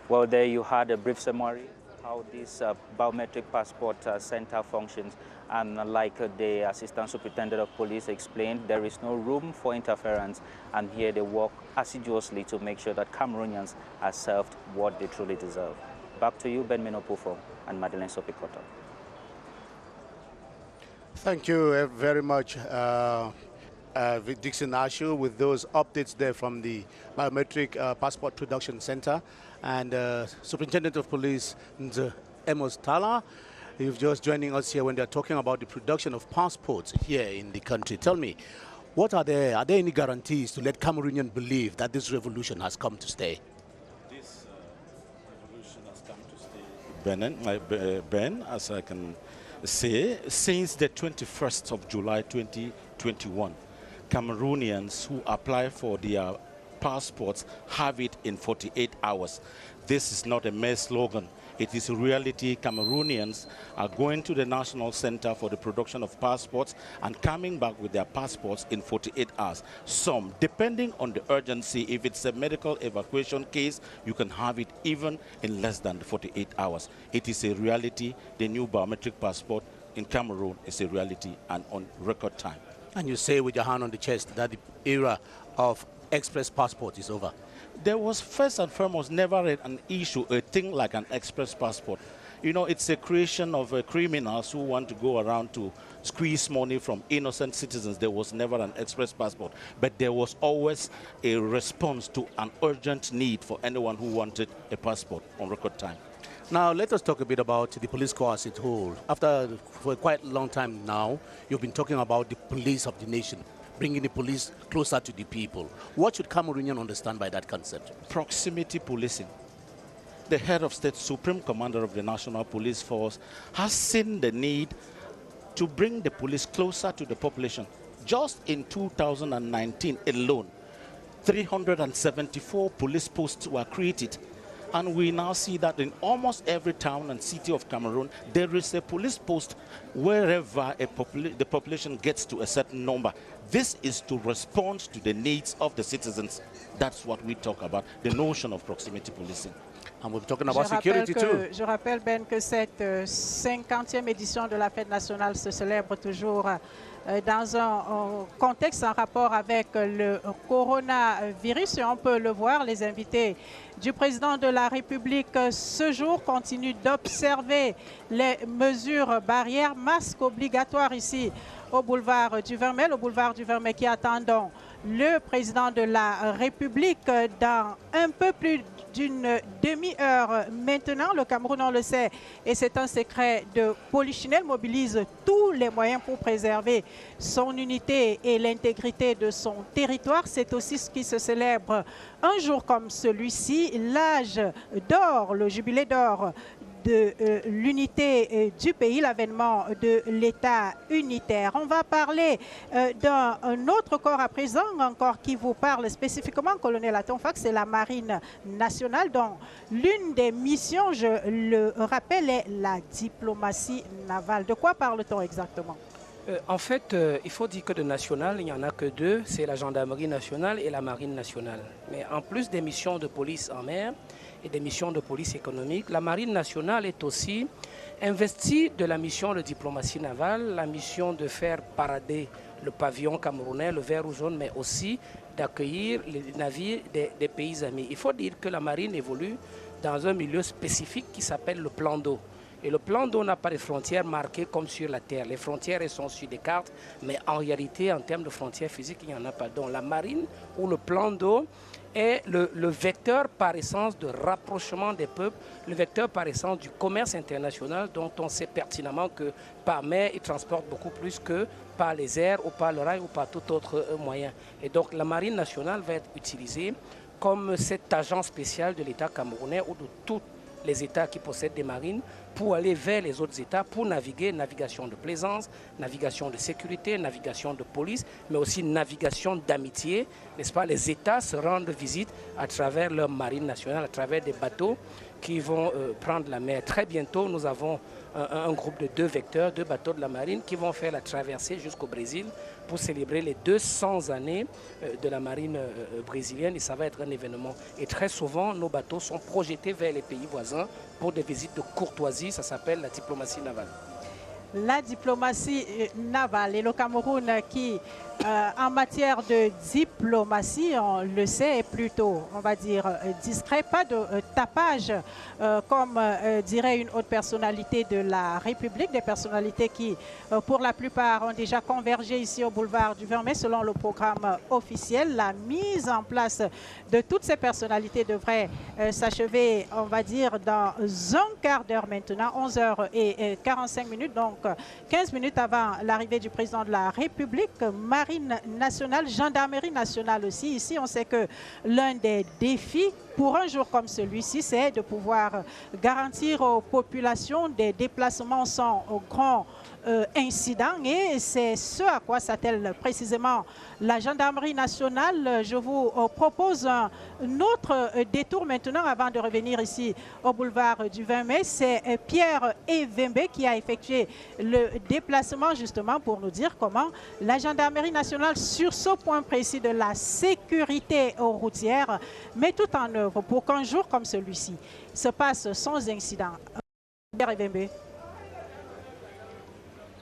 Well, there you had a brief summary how this biometric passport center functions. And like the Assistant Superintendent of Police explained, there is no room for interference, and here they work assiduously to make sure that Cameroonians are served what they truly deserve. Back to you, Ben Meno Pufong and Madeleine Sopi-Koto. Thank you very much, Dixon Ashu, with those updates there from the Biometric Passport Production Center. And Superintendent of Police Amos Tala, you're just joining us here when they're talking about the production of passports here in the country. Tell me, are there any guarantees to let Cameroonians believe that this revolution has come to stay? This revolution has come to stay, Ben, as I can say, since the 21st of July 2021. Cameroonians who apply for their passports have it in 48 hours. This is not a mere slogan. It is a reality. Cameroonians are going to the National Center for the Production of Passports and coming back with their passports in 48 hours. Some, depending on the urgency, if it's a medical evacuation case, you can have it even in less than 48 hours. It is a reality. The new biometric passport in Cameroon is a reality and on record time. And you say with your hand on the chest that the era of express passport is over? There was first and foremost never an issue, a thing like an express passport. You know, it's a creation of criminals who want to go around to squeeze money from innocent citizens. There was never an express passport, but there was always a response to an urgent need for anyone who wanted a passport on record time. Now, let us talk a bit about the police corps as a whole. For quite a long time now, you've been talking about the police of the nation, bringing the police closer to the people. What should Cameroonians understand by that concept? Proximity policing. The head of state, Supreme Commander of the National Police Force, has seen the need to bring the police closer to the population. Just in 2019 alone, 374 police posts were created. And we now see that in almost every town and city of Cameroon, there is a police post wherever the population gets to a certain number. This is to respond to the needs of the citizens. That's what we talk about, the notion of proximity policing. And we're talking about security too. Je rappelle, Ben, que cette 50e édition de la fête nationale se célèbre toujours dans un contexte en rapport avec le coronavirus. Et on peut le voir, les invités du président de la République ce jour continuent d'observer les mesures barrières, masques obligatoires ici au boulevard du Vermel, qui attendons le président de la République dans un peu plus d'une demi-heure maintenant. Le Cameroun, on le sait, et c'est un secret de Polichinelle, mobilise tous les moyens pour préserver son unité et l'intégrité de son territoire. C'est aussi ce qui se célèbre un jour comme celui-ci, l'âge d'or, le jubilé d'or de l'unité du pays, l'avènement de l'État unitaire. On va parler d'un autre corps à présent, encore qui vous parle spécifiquement, colonel Atonfax, c'est la Marine nationale, dont l'une des missions, je le rappelle, est la diplomatie navale. De quoi parle-t-on exactement? En fait, il faut dire que de national, il n'y en a que deux, c'est la gendarmerie nationale et la marine nationale. Mais en plus des missions de police en mer et des missions de police économique, la marine nationale est aussi investie de la mission de diplomatie navale, la mission de faire parader le pavillon camerounais, le vert ou jaune, mais aussi d'accueillir les navires des pays amis. Il faut dire que la marine évolue dans un milieu spécifique qui s'appelle le plan d'eau. Et le plan d'eau n'a pas de frontières marquées comme sur la terre. Les frontières, elles sont sur des cartes, mais en réalité, en termes de frontières physiques, il n'y en a pas. Donc la marine ou le plan d'eau est le vecteur par essence de rapprochement des peuples, le vecteur par essence du commerce international dont on sait pertinemment que par mer, il transporte beaucoup plus que par les airs ou par le rail ou par tout autre moyen. Et donc la marine nationale va être utilisée comme cet agent spécial de l'État camerounais ou de tous les États qui possèdent des marines pour aller vers les autres États, pour naviguer, navigation de plaisance, navigation de sécurité, navigation de police, mais aussi navigation d'amitié, n'est-ce pas? Les États se rendent visite à travers leur marine nationale, à travers des bateaux qui vont prendre la mer. Très bientôt, nous avons un groupe de 2 vecteurs, 2 bateaux de la marine qui vont faire la traversée jusqu'au Brésil pour célébrer les 200 années de la marine brésilienne et ça va être un événement. Et très souvent, nos bateaux sont projetés vers les pays voisins pour des visites de courtoisie, ça s'appelle la diplomatie navale. La diplomatie navale et le Cameroun qui, en matière de diplomatie, on le sait, est plutôt, on va dire, discret, pas de tapage, comme dirait une haute personnalité de la République, des personnalités qui, pour la plupart, ont déjà convergé ici au boulevard du 20 mai selon le programme officiel. La mise en place de toutes ces personnalités devrait s'achever, on va dire, dans un quart d'heure maintenant, 11h45, donc 15 minutes avant l'arrivée du président de la République. Marine nationale, gendarmerie nationale aussi. Ici, on sait que l'un des défis pour un jour comme celui-ci, c'est de pouvoir garantir aux populations des déplacements sans grand incident. Et c'est ce à quoi s'attelle précisément la gendarmerie nationale. Je vous propose un autre détour maintenant avant de revenir ici au boulevard du 20 mai. C'est Pierre Evembe qui a effectué le déplacement justement pour nous dire comment la gendarmerie nationale, sur ce point précis de la sécurité routière, met tout en œuvre pour qu'un jour comme celui-ci se passe sans incident. Pierre Evembe.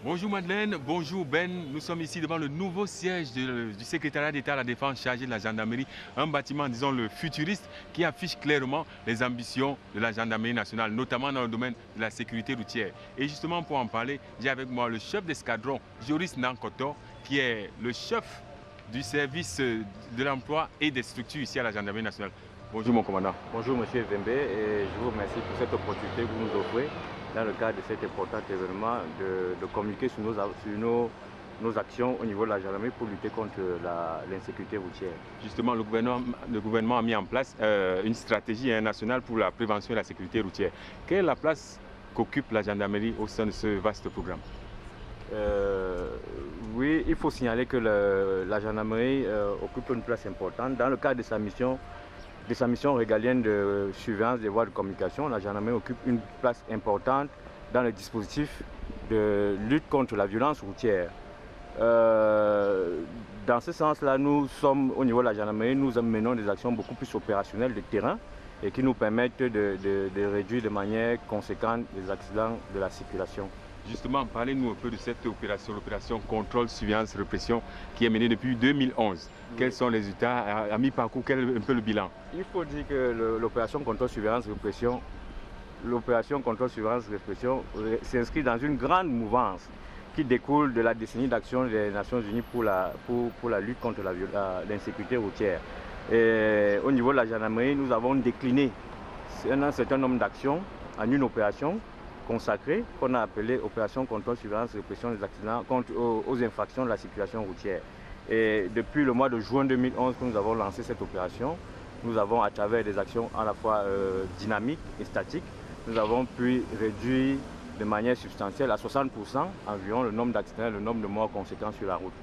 Bonjour Madeleine, bonjour Ben. Nous sommes ici devant le nouveau siège du secrétariat d'État à la Défense chargé de la gendarmerie. Un bâtiment, disons, le futuriste qui affiche clairement les ambitions de la gendarmerie nationale, notamment dans le domaine de la sécurité routière. Et justement pour en parler, j'ai avec moi le chef d'escadron, Joris Nankoto, qui est le chef du service de l'emploi et des structures ici à la gendarmerie nationale. Bonjour mon commandant. Bonjour monsieur Vembe et je vous remercie pour cette opportunité que vous nous offrez dans le cadre de cet important événement de communiquer sur nos actions au niveau de la gendarmerie pour lutter contre l'insécurité routière. Justement, le gouvernement a mis en place une stratégie nationale pour la prévention et la sécurité routière. Quelle est la place qu'occupe la gendarmerie au sein de ce vaste programme? Oui, il faut signaler que la gendarmerie occupe une place importante dans le cadre de sa mission régalienne de surveillance des voies de communication. La gendarmerie occupe une place importante dans le dispositif de lutte contre la violence routière. Dans ce sens-là, nous sommes au niveau de la gendarmerie, nous menons des actions beaucoup plus opérationnelles de terrain et qui nous permettent de réduire de manière conséquente les accidents de la circulation. Justement, parlez-nous un peu de cette opération, l'opération contrôle, surveillance, répression qui est menée depuis 2011. Quels sont les résultats à mi-parcours? Quel est un peu le bilan? Il faut dire que l'opération contrôle, surveillance, répression, s'inscrit dans une grande mouvance qui découle de la décennie d'action des Nations Unies pour la lutte contre l'insécurité routière. Et au niveau de la gendarmerie, nous avons décliné un certain nombre d'actions en une opération consacrée qu'on a appelée opération contrôle, surveillance, répression des accidents aux infractions de la circulation routière. Et depuis le mois de juin 2011 que nous avons lancé cette opération, nous avons à travers des actions à la fois dynamiques et statiques, nous avons pu réduire de manière substantielle à 60% environ le nombre d'accidents et le nombre de morts conséquents sur la route.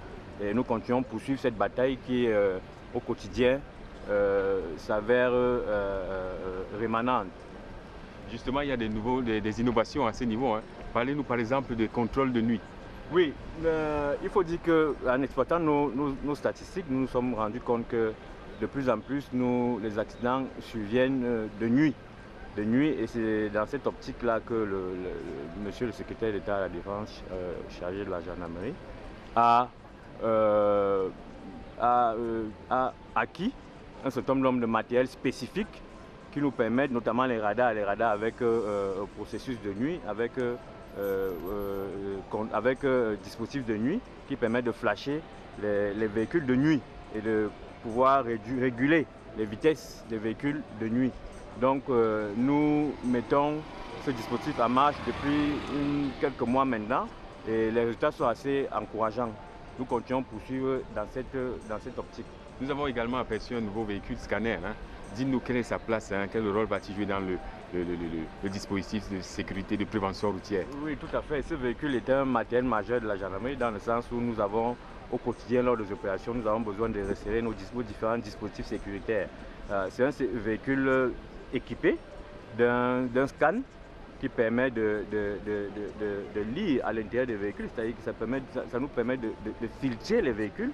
Et nous continuons à poursuivre cette bataille qui au quotidien s'avère rémanente. Justement, il y a des innovations à ce niveau. Hein. Parlez-nous par exemple des contrôles de nuit. Oui, il faut dire qu'en exploitant nos statistiques, nous nous sommes rendus compte que de plus en plus, les accidents surviennent de nuit. Et c'est dans cette optique-là que monsieur le secrétaire d'État à la Défense, chargé de la gendarmerie, a acquis un certain nombre de matériels spécifiques qui nous permettent, notamment les radars avec processus de nuit, avec dispositifs de nuit qui permettent de flasher les véhicules de nuit et de pouvoir réguler les vitesses des véhicules de nuit. Donc nous mettons ce dispositif en marche depuis quelques mois maintenant et les résultats sont assez encourageants. Nous continuons à poursuivre dans cette optique. Nous avons également aperçu un nouveau véhicule scanner. Hein. Dites-nous quelle est sa place, hein, quel rôle va-t-il jouer dans le dispositif de sécurité, de prévention routière? Oui, tout à fait. Ce véhicule est un matériel majeur de la gendarmerie dans le sens où nous avons au quotidien, lors des opérations, nous avons besoin de resserrer nos différents dispositifs sécuritaires. C'est un véhicule équipé d'un scan qui permet de lire à l'intérieur des véhicules, c'est-à-dire que ça nous permet de filtrer les véhicules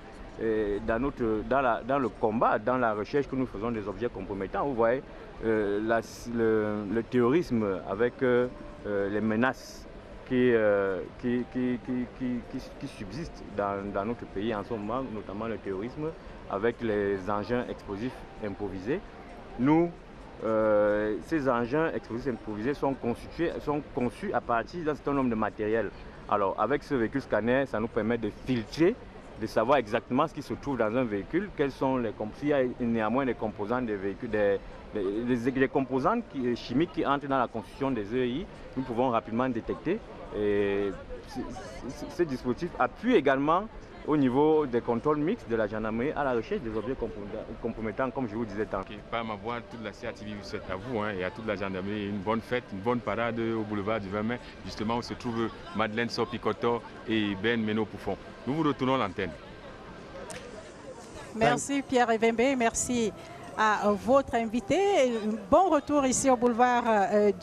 dans le combat, dans la recherche que nous faisons des objets compromettants. Vous voyez le terrorisme avec les menaces qui subsistent dans notre pays en ce moment, notamment le terrorisme avec les engins explosifs improvisés. Ces engins explosifs improvisés sont conçus à partir d'un certain nombre de matériel. Alors avec ce véhicule scanner, ça nous permet de filtrer, de savoir exactement ce qui se trouve dans un véhicule, quels sont s'il y a néanmoins des composants des véhicules, des composants chimiques qui entrent dans la construction des EI, nous pouvons rapidement détecter. Et ce dispositif appuie également au niveau des contrôles mixtes de la gendarmerie à la recherche des objets compromettants, comme je vous disais tantôt. Par ma voix, toute la CRTV vous souhaite à vous et à toute la gendarmerie une bonne fête, une bonne parade au boulevard du 20 mai, justement où se trouvent Madeleine Sopi Koto et Ben Meno Poufon. Nous vous retournons l'antenne. Merci Pierre Evembe, merci à votre invité. Bon retour ici au boulevard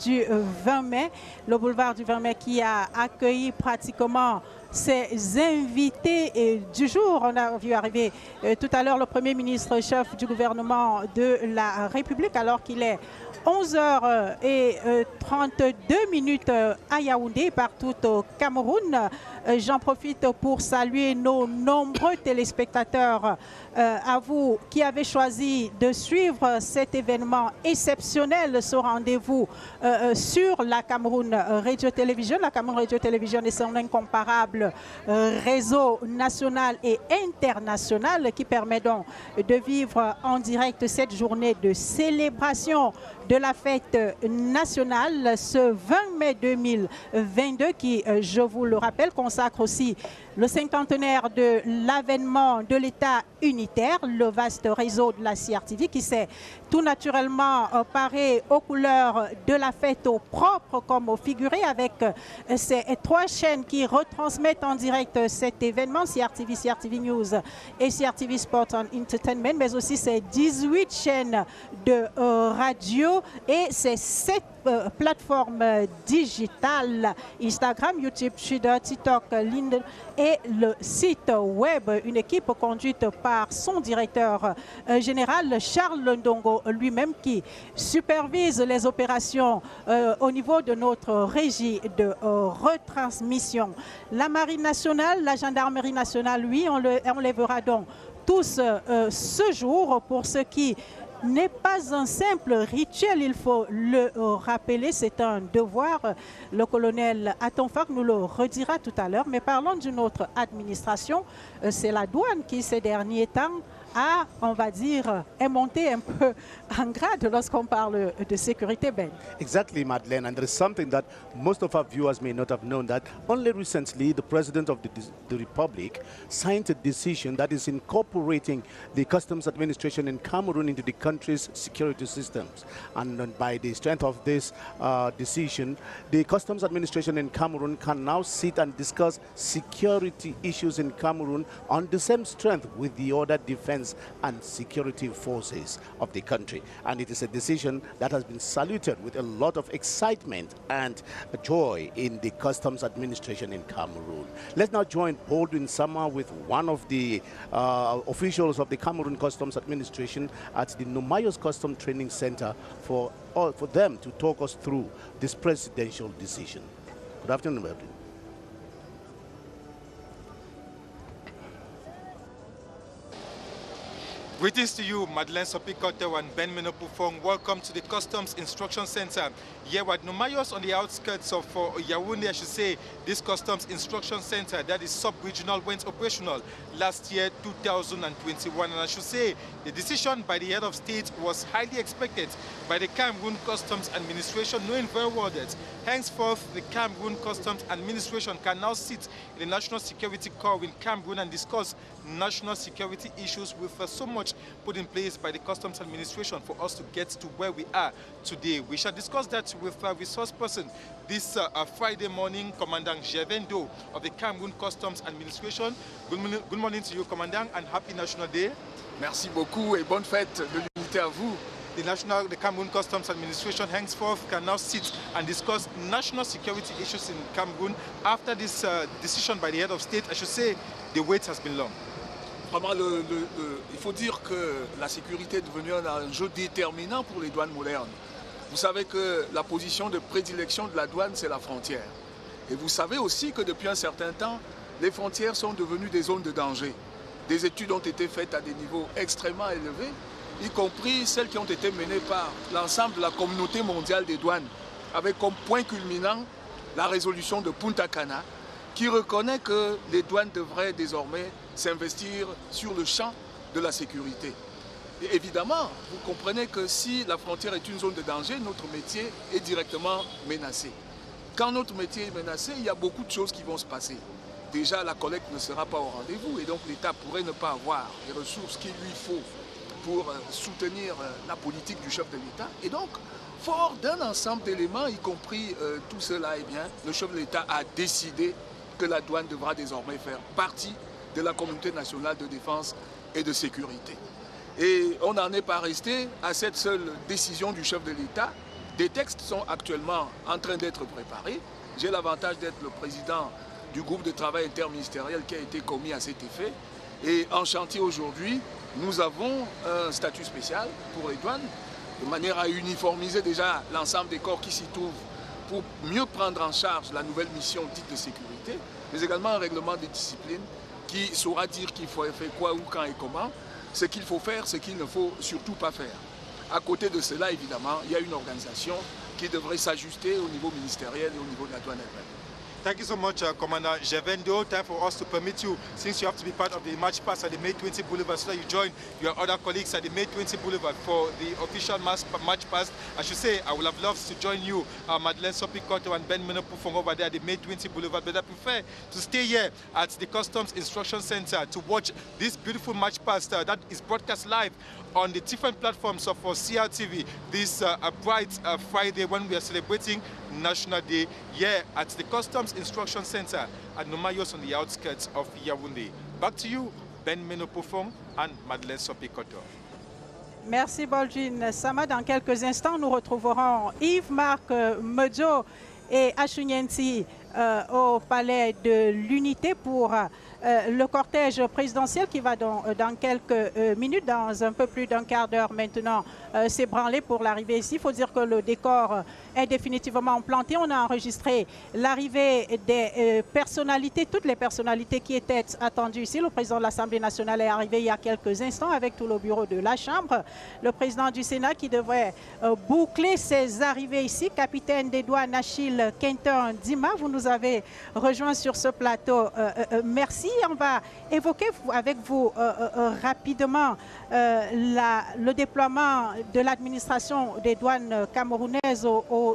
du 20 mai. Le boulevard du 20 mai qui a accueilli pratiquement ses invités du jour. On a vu arriver tout à l'heure le Premier ministre chef du gouvernement de la République alors qu'il est 11h32 à Yaoundé, partout au Cameroun. J'en profite pour saluer nos nombreux téléspectateurs, à vous qui avez choisi de suivre cet événement exceptionnel, ce rendez-vous sur la Cameroun Radio Télévision. La Cameroun Radio Télévision est son incomparable réseau national et international qui permet donc de vivre en direct cette journée de célébration de la fête nationale ce 20 mai 2022 qui, je vous le rappelle, consacre aussi le cinquantenaire de l'avènement de l'État unitaire, le vaste réseau de la CRTV qui s'est tout naturellement paré aux couleurs de la fête au propre comme au figuré avec ces 3 chaînes qui retransmettent en direct cet événement, CRTV, CRTV News et CRTV Sport and Entertainment, mais aussi ces 18 chaînes de radio et ces 7 plateformes digitales, Instagram, YouTube, Twitter, TikTok, LinkedIn et le site web. Une équipe conduite par son directeur général, Charles Ndongo lui-même, qui supervise les opérations au niveau de notre régie de retransmission. La Marine nationale, la Gendarmerie nationale, lui, on lèvera donc tous ce jour pour ce qui n'est pas un simple rituel, il faut le rappeler, c'est un devoir. Le colonel Atonfak nous le redira tout à l'heure, mais parlons d'une autre administration, c'est la douane qui ces derniers temps a, on va dire, est montée un peu en grade lorsqu'on parle de sécurité, Ben. Exactly, Madeleine, and there is something that most of our viewers may not have known, that only recently the President of the Republic signed a decision that is incorporating the Customs Administration in Cameroon into the country's security systems. And by the strength of this decision, the Customs Administration in Cameroon can now sit and discuss security issues in Cameroon on the same strength with the other defense and security forces of the country. And it is a decision that has been saluted with a lot of excitement and joy in the Customs Administration in Cameroon. Let's now join Baldwin Sama with one of the officials of the Cameroon Customs Administration at the Nomayos Custom Training Center for them to talk us through this presidential decision. Good afternoon, Baldwin. Greetings to you, Madeleine Sopi Koto and Ben Meno Poufon. Welcome to the Customs Instruction Center here at Nomayos on the outskirts of Yaoundé. I should say this Customs Instruction Center that is sub-regional went operational last year, 2021. And I should say the decision by the head of state was highly expected by the Cameroon Customs Administration, knowing very well that henceforth the Cameroon Customs Administration can now sit in the National Security Corps in Cameroon and discuss national security issues with so much put in place by the Customs Administration for us to get to where we are today. We shall discuss that with a resource person this Friday morning, Commandant Gervin Do of the Cameroon Customs Administration. Good morning to you, Commandant, and happy National Day. Merci beaucoup et bonne fête de l'unité à vous. the Cameroon Customs Administration henceforth can now sit and discuss national security issues in Cameroon. After this decision by the head of state, I should say the wait has been long. Vraiment, il faut dire que la sécurité est devenue un enjeu déterminant pour les douanes modernes. Vous savez que la position de prédilection de la douane, c'est la frontière. Et vous savez aussi que depuis un certain temps, les frontières sont devenues des zones de danger. Des études ont été faites à des niveaux extrêmement élevés, y compris celles qui ont été menées par l'ensemble de la communauté mondiale des douanes, avec comme point culminant la résolution de Punta Cana, qui reconnaît que les douanes devraient désormais s'investir sur le champ de la sécurité. Et évidemment, vous comprenez que si la frontière est une zone de danger, notre métier est directement menacé. Quand notre métier est menacé, il y a beaucoup de choses qui vont se passer. Déjà, la collecte ne sera pas au rendez-vous et donc l'État pourrait ne pas avoir les ressources qu'il lui faut pour soutenir la politique du chef de l'État. Et donc, fort d'un ensemble d'éléments, y compris tout cela, eh bien, le chef de l'État a décidé que la douane devra désormais faire partie de la communauté nationale de défense et de sécurité. Et on n'en est pas resté à cette seule décision du chef de l'État. Des textes sont actuellement en train d'être préparés. J'ai l'avantage d'être le président du groupe de travail interministériel qui a été commis à cet effet. Et en chantier aujourd'hui, nous avons un statut spécial pour les douanes, de manière à uniformiser déjà l'ensemble des corps qui s'y trouvent pour mieux prendre en charge la nouvelle mission dite de sécurité, mais également un règlement de discipline qui saura dire qu'il faut faire quoi, où, quand et comment, ce qu'il faut faire, ce qu'il ne faut surtout pas faire. À côté de cela, évidemment, il y a une organisation qui devrait s'ajuster au niveau ministériel et au niveau de la douane elle-même. Thank you so much, Commander Jevendo. Time for us to permit you, since you have to be part of the march past at the May 20 Boulevard, so that you join your other colleagues at the May 20 Boulevard for the official march past. I should say, I would have loved to join you, Madeleine Sopi-Koto and Ben Meno Pufong over there at the May 20 Boulevard, but I prefer to stay here at the Customs Instruction Center to watch this beautiful march past that is broadcast live on the different platforms of CRTV this bright Friday when we are celebrating National Day here at the Customs Instruction Center at Nomayos on the outskirts of Yaoundé. Back to you, Ben Meno Pufong and Madeleine Sopi-Koto. Merci Boldjin Sama. Dans quelques instants, nous retrouverons Yves-Marc Medjo et Achunienti au Palais de l'Unité pour le cortège présidentiel qui va dans quelques minutes, dans un peu plus d'un quart d'heure maintenant, s'ébranler pour l'arrivée ici. Il faut dire que le décor est définitivement planté. On a enregistré l'arrivée des personnalités, toutes les personnalités qui étaient attendues ici. Le président de l'Assemblée nationale est arrivé il y a quelques instants avec tout le bureau de la Chambre. Le président du Sénat qui devrait boucler ses arrivées ici, capitaine des douanes Achille Quentin Dima, vous nous avez rejoint sur ce plateau. Merci. On va évoquer avec vous rapidement le déploiement de l'administration des douanes camerounaises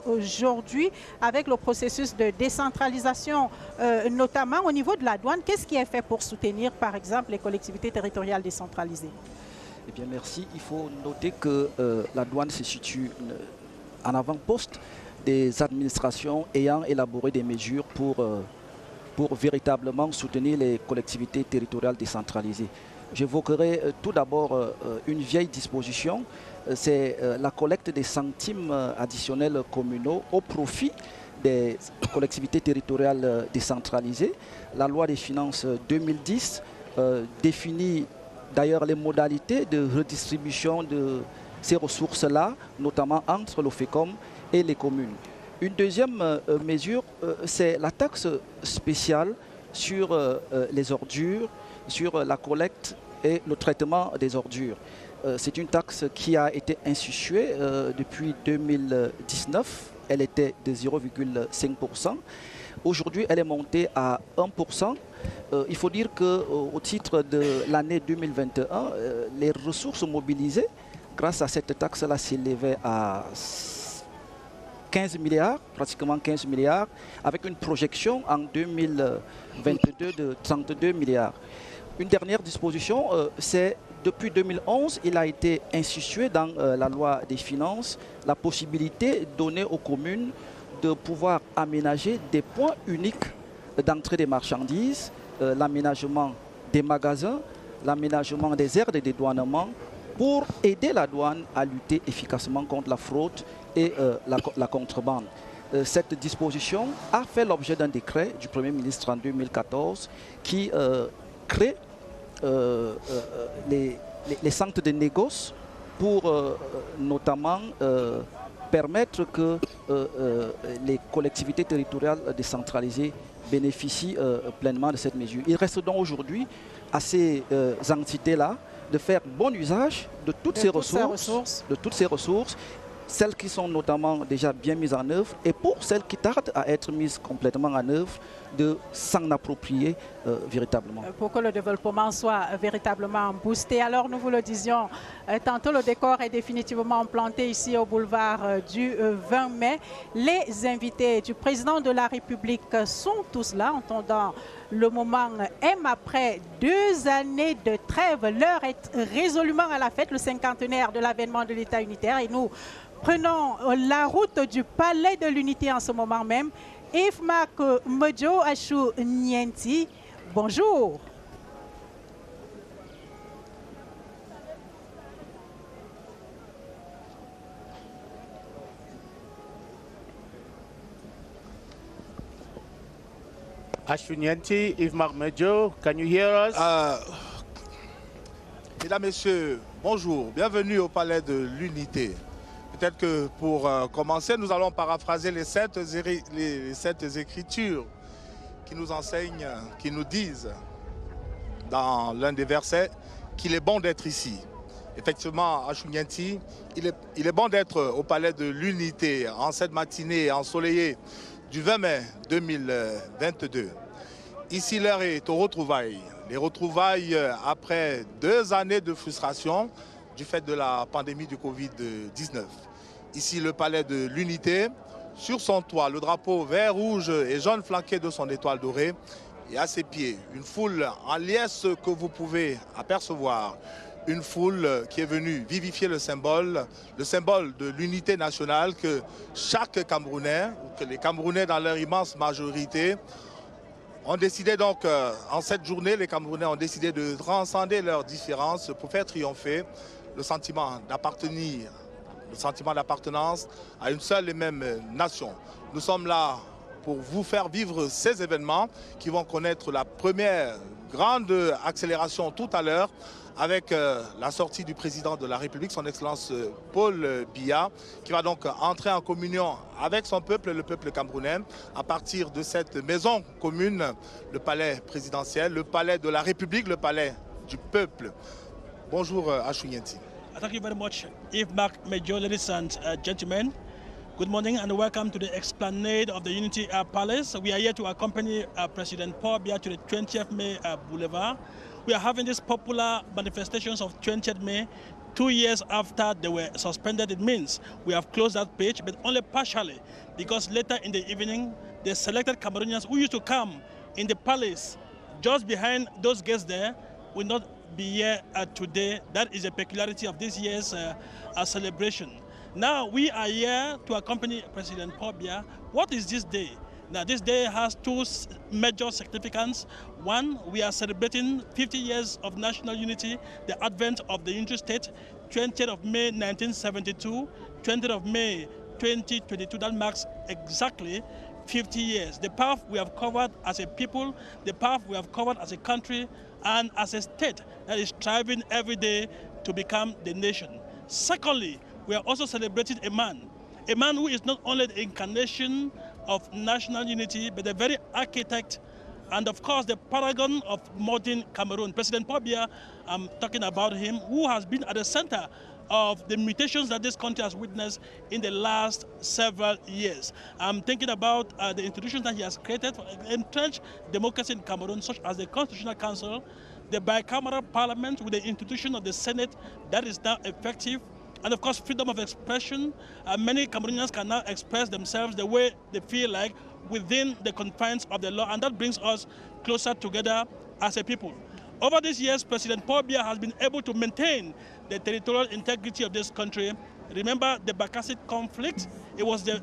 aujourd'hui avec le processus de décentralisation, notamment au niveau de la douane. Qu'est-ce qui est fait pour soutenir, par exemple, les collectivités territoriales décentralisées? Eh bien, merci. Il faut noter que la douane se situe en avant-poste des administrations ayant élaboré des mesures pour véritablement soutenir les collectivités territoriales décentralisées. J'évoquerai tout d'abord une vieille disposition, c'est la collecte des centimes additionnels communaux au profit des collectivités territoriales décentralisées. La loi des finances 2010 définit d'ailleurs les modalités de redistribution de ces ressources-là, notamment entre l'OFECOM et les communes. Une deuxième mesure, c'est la taxe spéciale sur les ordures, sur la collecte et le traitement des ordures. C'est une taxe qui a été instituée depuis 2019. Elle était de 0,5%. Aujourd'hui, elle est montée à 1%. Il faut dire qu'au titre de l'année 2021, les ressources mobilisées grâce à cette taxe-là s'élevaient à 15 milliards, pratiquement 15 milliards, avec une projection en 2022 de 32 milliards. Une dernière disposition, c'est depuis 2011, il a été institué dans la loi des finances la possibilité donnée aux communes de pouvoir aménager des points uniques d'entrée des marchandises, l'aménagement des magasins, l'aménagement des aires de dédouanement pour aider la douane à lutter efficacement contre la fraude et la contrebande. Cette disposition a fait l'objet d'un décret du Premier ministre en 2014 qui crée les centres de négoce pour notamment permettre que les collectivités territoriales décentralisées bénéficient pleinement de cette mesure. Il reste donc aujourd'hui à ces entités-là de faire bon usage de toutes ces ressources, celles qui sont notamment déjà bien mises en œuvre et pour celles qui tardent à être mises complètement en œuvre, de s'en approprier véritablement. Pour que le développement soit véritablement boosté. Alors nous vous le disions, tantôt le décor est définitivement planté ici au boulevard du 20 mai. Les invités du président de la République sont tous là, entendant le moment M après 2 années de trêve. L'heure est résolument à la fête, le cinquantenaire de l'avènement de l'État unitaire et nous prenons la route du Palais de l'Unité en ce moment même. Yves Marc Modjo Achou Nienti, bonjour. Achou Nienti, Yves Marc Modjo, can you hear us? Mesdames, Messieurs, bonjour, bienvenue au Palais de l'Unité. Peut-être que pour commencer, nous allons paraphraser les sept écritures qui nous enseignent, qui nous disent dans l'un des versets qu'il est bon d'être ici. Effectivement, Achou Nienti, il est bon d'être au Palais de l'Unité en cette matinée ensoleillée du 20 mai 2022. Ici, l'heure est aux retrouvailles. Les retrouvailles après 2 années de frustration du fait de la pandémie du Covid-19. Ici, le Palais de l'Unité, sur son toit, le drapeau vert, rouge et jaune flanqué de son étoile dorée. Et à ses pieds, une foule en liesse que vous pouvez apercevoir. Une foule qui est venue vivifier le symbole de l'unité nationale que chaque Camerounais, ou que les Camerounais dans leur immense majorité, ont décidé donc, en cette journée, les Camerounais ont décidé de transcender leurs différences pour faire triompher le sentiment d'appartenir, le sentiment d'appartenance à une seule et même nation. Nous sommes là pour vous faire vivre ces événements qui vont connaître la première grande accélération tout à l'heure avec la sortie du président de la République, son Excellence Paul Biya, qui va donc entrer en communion avec son peuple, le peuple camerounais, à partir de cette maison commune, le palais présidentiel, le palais de la République, le palais du peuple. Bonjour Achou Nienti. Thank you very much, Yves Marc Modjo, ladies and gentlemen. Good morning and welcome to the Esplanade of the Unity Palace. We are here to accompany President Paul Biya to the 20th May Boulevard. We are having these popular manifestations of 20th May 2 years after they were suspended. It means we have closed that page, but only partially, because later in the evening, the selected Cameroonians who used to come in the palace just behind those guests there will not be here today. That is a peculiarity of this year's celebration. Now we are here to accompany President Paul Biya. What is this day? Now this day has 2 major significance. One, we are celebrating 50 years of national unity, the advent of the unity state, 20th of May 1972, 20th of May 2022. That marks exactly 50 years. The path we have covered as a people, the path we have covered as a country, and as a state that is striving every day to become the nation. Secondly, we are also celebrating a man who is not only the incarnation of national unity, but the very architect and of course the paragon of modern Cameroon. President Paul Biya, I'm talking about him, who has been at the center of the mutations that this country has witnessed in the last several years. I'm thinking about the institutions that he has created for entrenched democracy in Cameroon, such as the Constitutional Council, the bicameral parliament with the institution of the Senate that is now effective, and of course freedom of expression. Many Cameroonians can now express themselves the way they feel like within the confines of the law, and that brings us closer together as a people. Over these years, President Paul Biya has been able to maintain the territorial integrity of this country. Remember the Bakassi conflict? It was the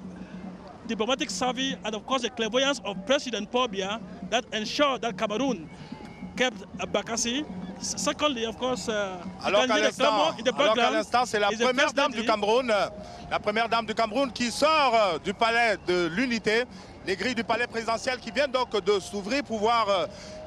diplomatic savvy and of course the clairvoyance of President Paul Biya that ensured that Cameroon kept Bakassi Secondly, of course, alors qu'à l'instant, c'est la première dame du Cameroun, qui sort du palais de l'Unité, les grilles du palais présidentiel qui viennent donc de s'ouvrir pour pouvoir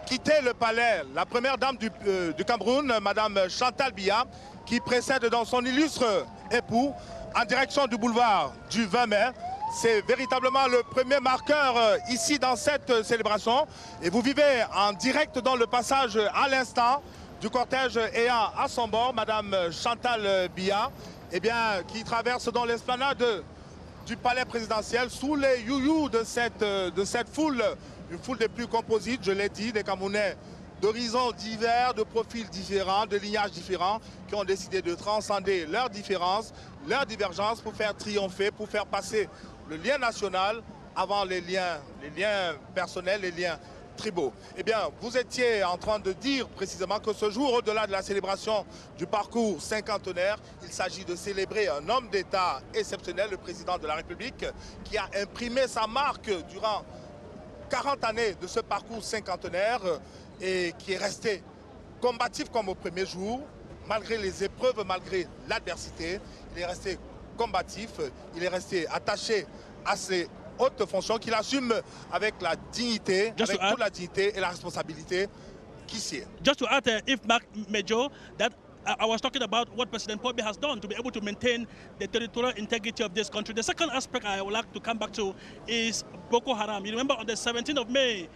quitter le palais. La première dame du Cameroun, Madame Chantal Biya, qui précède dans son illustre époux en direction du boulevard du 20 mai. C'est véritablement le premier marqueur ici dans cette célébration. Et vous vivez en direct dans le passage à l'instant du cortège ayant à son bord Madame Chantal Biya, qui traverse dans l'esplanade du palais présidentiel sous les youyous de cette foule, une foule des plus composites, je l'ai dit, des Camerounais d'horizons divers, de profils différents, de lignages différents, qui ont décidé de transcender leurs différences, leurs divergences pour faire triompher, pour faire passer le lien national avant les liens personnels, les liens tribaux. Eh bien, vous étiez en train de dire précisément que ce jour, au-delà de la célébration du parcours cinquantenaire, il s'agit de célébrer un homme d'État exceptionnel, le président de la République, qui a imprimé sa marque durant 40 années de ce parcours cinquantenaire et qui est resté combatif comme au premier jour, malgré les épreuves, malgré l'adversité. Il est resté combatif, il est resté attaché à ses hautes fonctions qu'il assume avec la dignité, avec toute la dignité et la responsabilité qui sied. Just to add, if Mark Major, that I was talking about what President Paul Biya has done to be able to maintain the territorial integrity of this country. The second aspect I would like to come back to is Boko Haram. You remember on the 17th of May,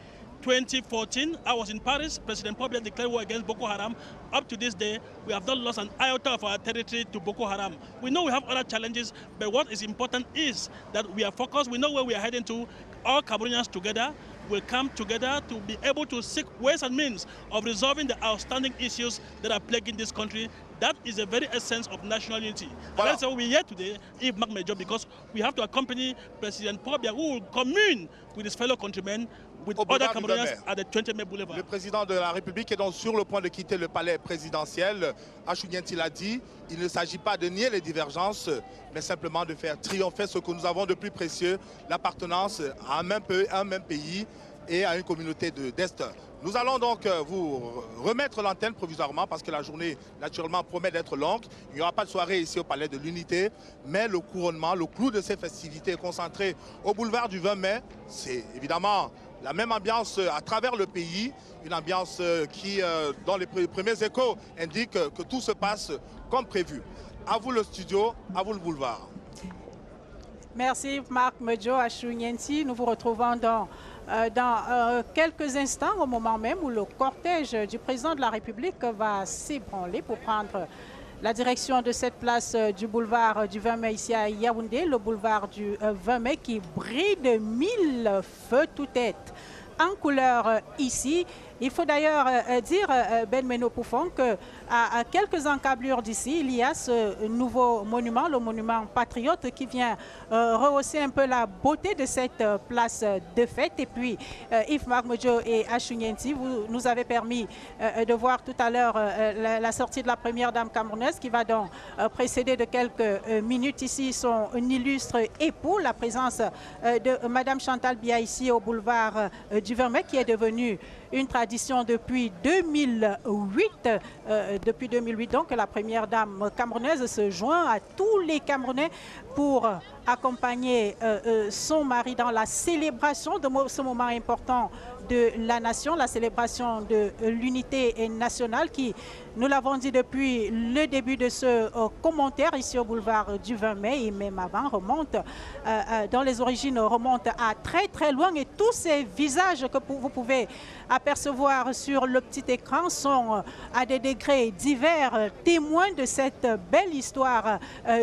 2014, I was in Paris. President Paul Biya declared war against Boko Haram. Up to this day, we have not lost an iota of our territory to Boko Haram. We know we have other challenges, but what is important is that we are focused. We know where we are heading to. All Cameroonians together will come together to be able to seek ways and means of resolving the outstanding issues that are plaguing this country. That is the very essence of national unity. Voilà. That's why we're here today, Yves Marc Major, because we have to accompany President Paul Biya, who will commune with his fellow countrymen, with other Cameroonians at the 20 Mai Boulevard. Le président de la République est donc sur le point de quitter le palais présidentiel. Achou Nienti l'a dit, il ne s'agit pas de nier les divergences, mais simplement de faire triompher ce que nous avons de plus précieux, l'appartenance à un même pays et à une communauté de destin. Nous allons donc vous remettre l'antenne provisoirement parce que la journée, naturellement, promet d'être longue. Il n'y aura pas de soirée ici au Palais de l'Unité, mais le couronnement, le clou de ces festivités est concentré au boulevard du 20 mai. C'est évidemment la même ambiance à travers le pays, une ambiance qui, dans les premiers échos, indique que tout se passe comme prévu. À vous le studio, à vous le boulevard. Merci Marc Major, Achou Nienti. Nous vous retrouvons dans quelques instants, au moment même où le cortège du président de la République va s'ébranler pour prendre la direction de cette place du boulevard du 20 mai ici à Yaoundé, le boulevard du 20 mai qui brille de 1000 feux tout tête en couleur ici. Il faut d'ailleurs dire, Ben Meno Poufon, qu'à quelques encablures d'ici, il y a ce nouveau monument, le monument patriote, qui vient rehausser un peu la beauté de cette place de fête. Et puis, Yves Marc Major et Achou Nienti, vous nous avez permis de voir tout à l'heure la sortie de la première dame camerounaise, qui va donc précéder de quelques minutes ici son illustre époux, la présence de Madame Chantal Biya ici au boulevard du 20 mai, qui est devenue une tradition depuis 2008. Depuis 2008, donc, la première dame camerounaise se joint à tous les Camerounais pour accompagner son mari dans la célébration de ce moment important de la nation, la célébration de l'unité nationale qui, nous l'avons dit depuis le début de ce commentaire ici au boulevard du 20 mai et même avant, remonte, dans les origines, remonte à très très loin, et tous ces visages que vous pouvez apercevoir sur le petit écran sont à des degrés divers, témoins de cette belle histoire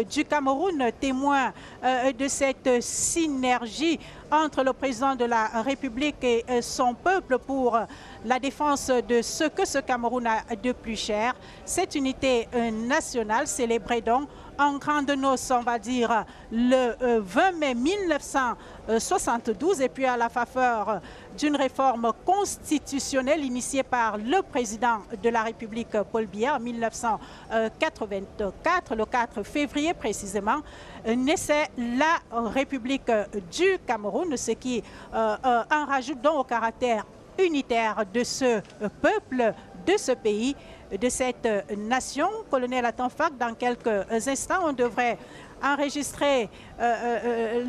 du Cameroun, témoins de cette synergie entre le président de la République et son peuple pour la défense de ce que ce Cameroun a de plus cher. Cette unité nationale célébrée donc en grande noce, on va dire, le 20 mai 1972, et puis à la faveur d'une réforme constitutionnelle initiée par le président de la République, Paul Biya, en 1984, le 4 février précisément, naissait la République du Cameroun, ce qui en rajoute donc au caractère unitaire de ce peuple, de ce pays, de cette nation. Colonel Atanfak, dans quelques instants, on devrait enregistrer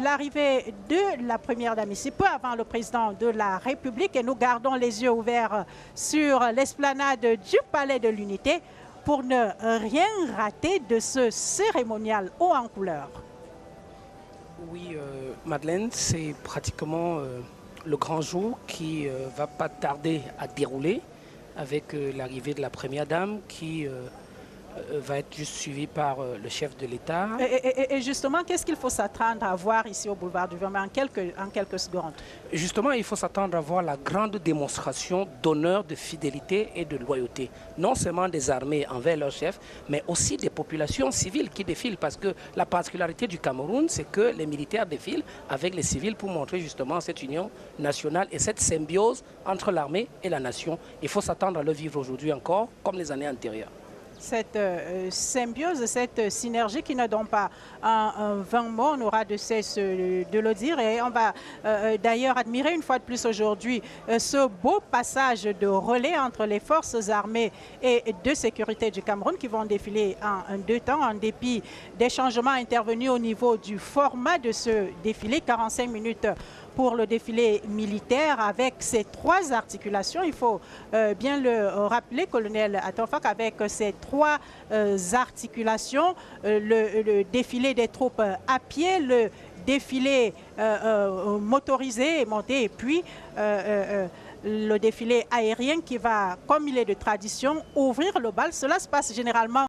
l'arrivée de la première dame ici, peu avant le président de la République, et nous gardons les yeux ouverts sur l'esplanade du Palais de l'Unité pour ne rien rater de ce cérémonial haut en couleur. Oui, Madeleine, c'est pratiquement le grand jour qui va pas tarder à dérouler avec l'arrivée de la première dame qui va être juste suivie par le chef de l'État. Et justement, qu'est-ce qu'il faut s'attendre à voir ici au boulevard du Vermeer en quelques secondes? Justement, il faut s'attendre à voir la grande démonstration d'honneur, de fidélité et de loyauté. Non seulement des armées envers leur chef, mais aussi des populations civiles qui défilent. Parce que la particularité du Cameroun, c'est que les militaires défilent avec les civils pour montrer justement cette union nationale et cette symbiose entre l'armée et la nation. Il faut s'attendre à le vivre aujourd'hui encore, comme les années antérieures. Cette symbiose, cette synergie qui ne donne pas en 20 mots, on aura de cesse de le dire. Et on va d'ailleurs admirer une fois de plus aujourd'hui ce beau passage de relais entre les forces armées et de sécurité du Cameroun qui vont défiler en 2 temps en dépit des changements intervenus au niveau du format de ce défilé, 45 minutes pour le défilé militaire avec ces 3 articulations. Il faut bien le rappeler, colonel Atanfak, avec ces 3 articulations, le défilé des troupes à pied, le défilé motorisé et monté, et puis le défilé aérien qui va, comme il est de tradition, ouvrir le bal. Cela se passe généralement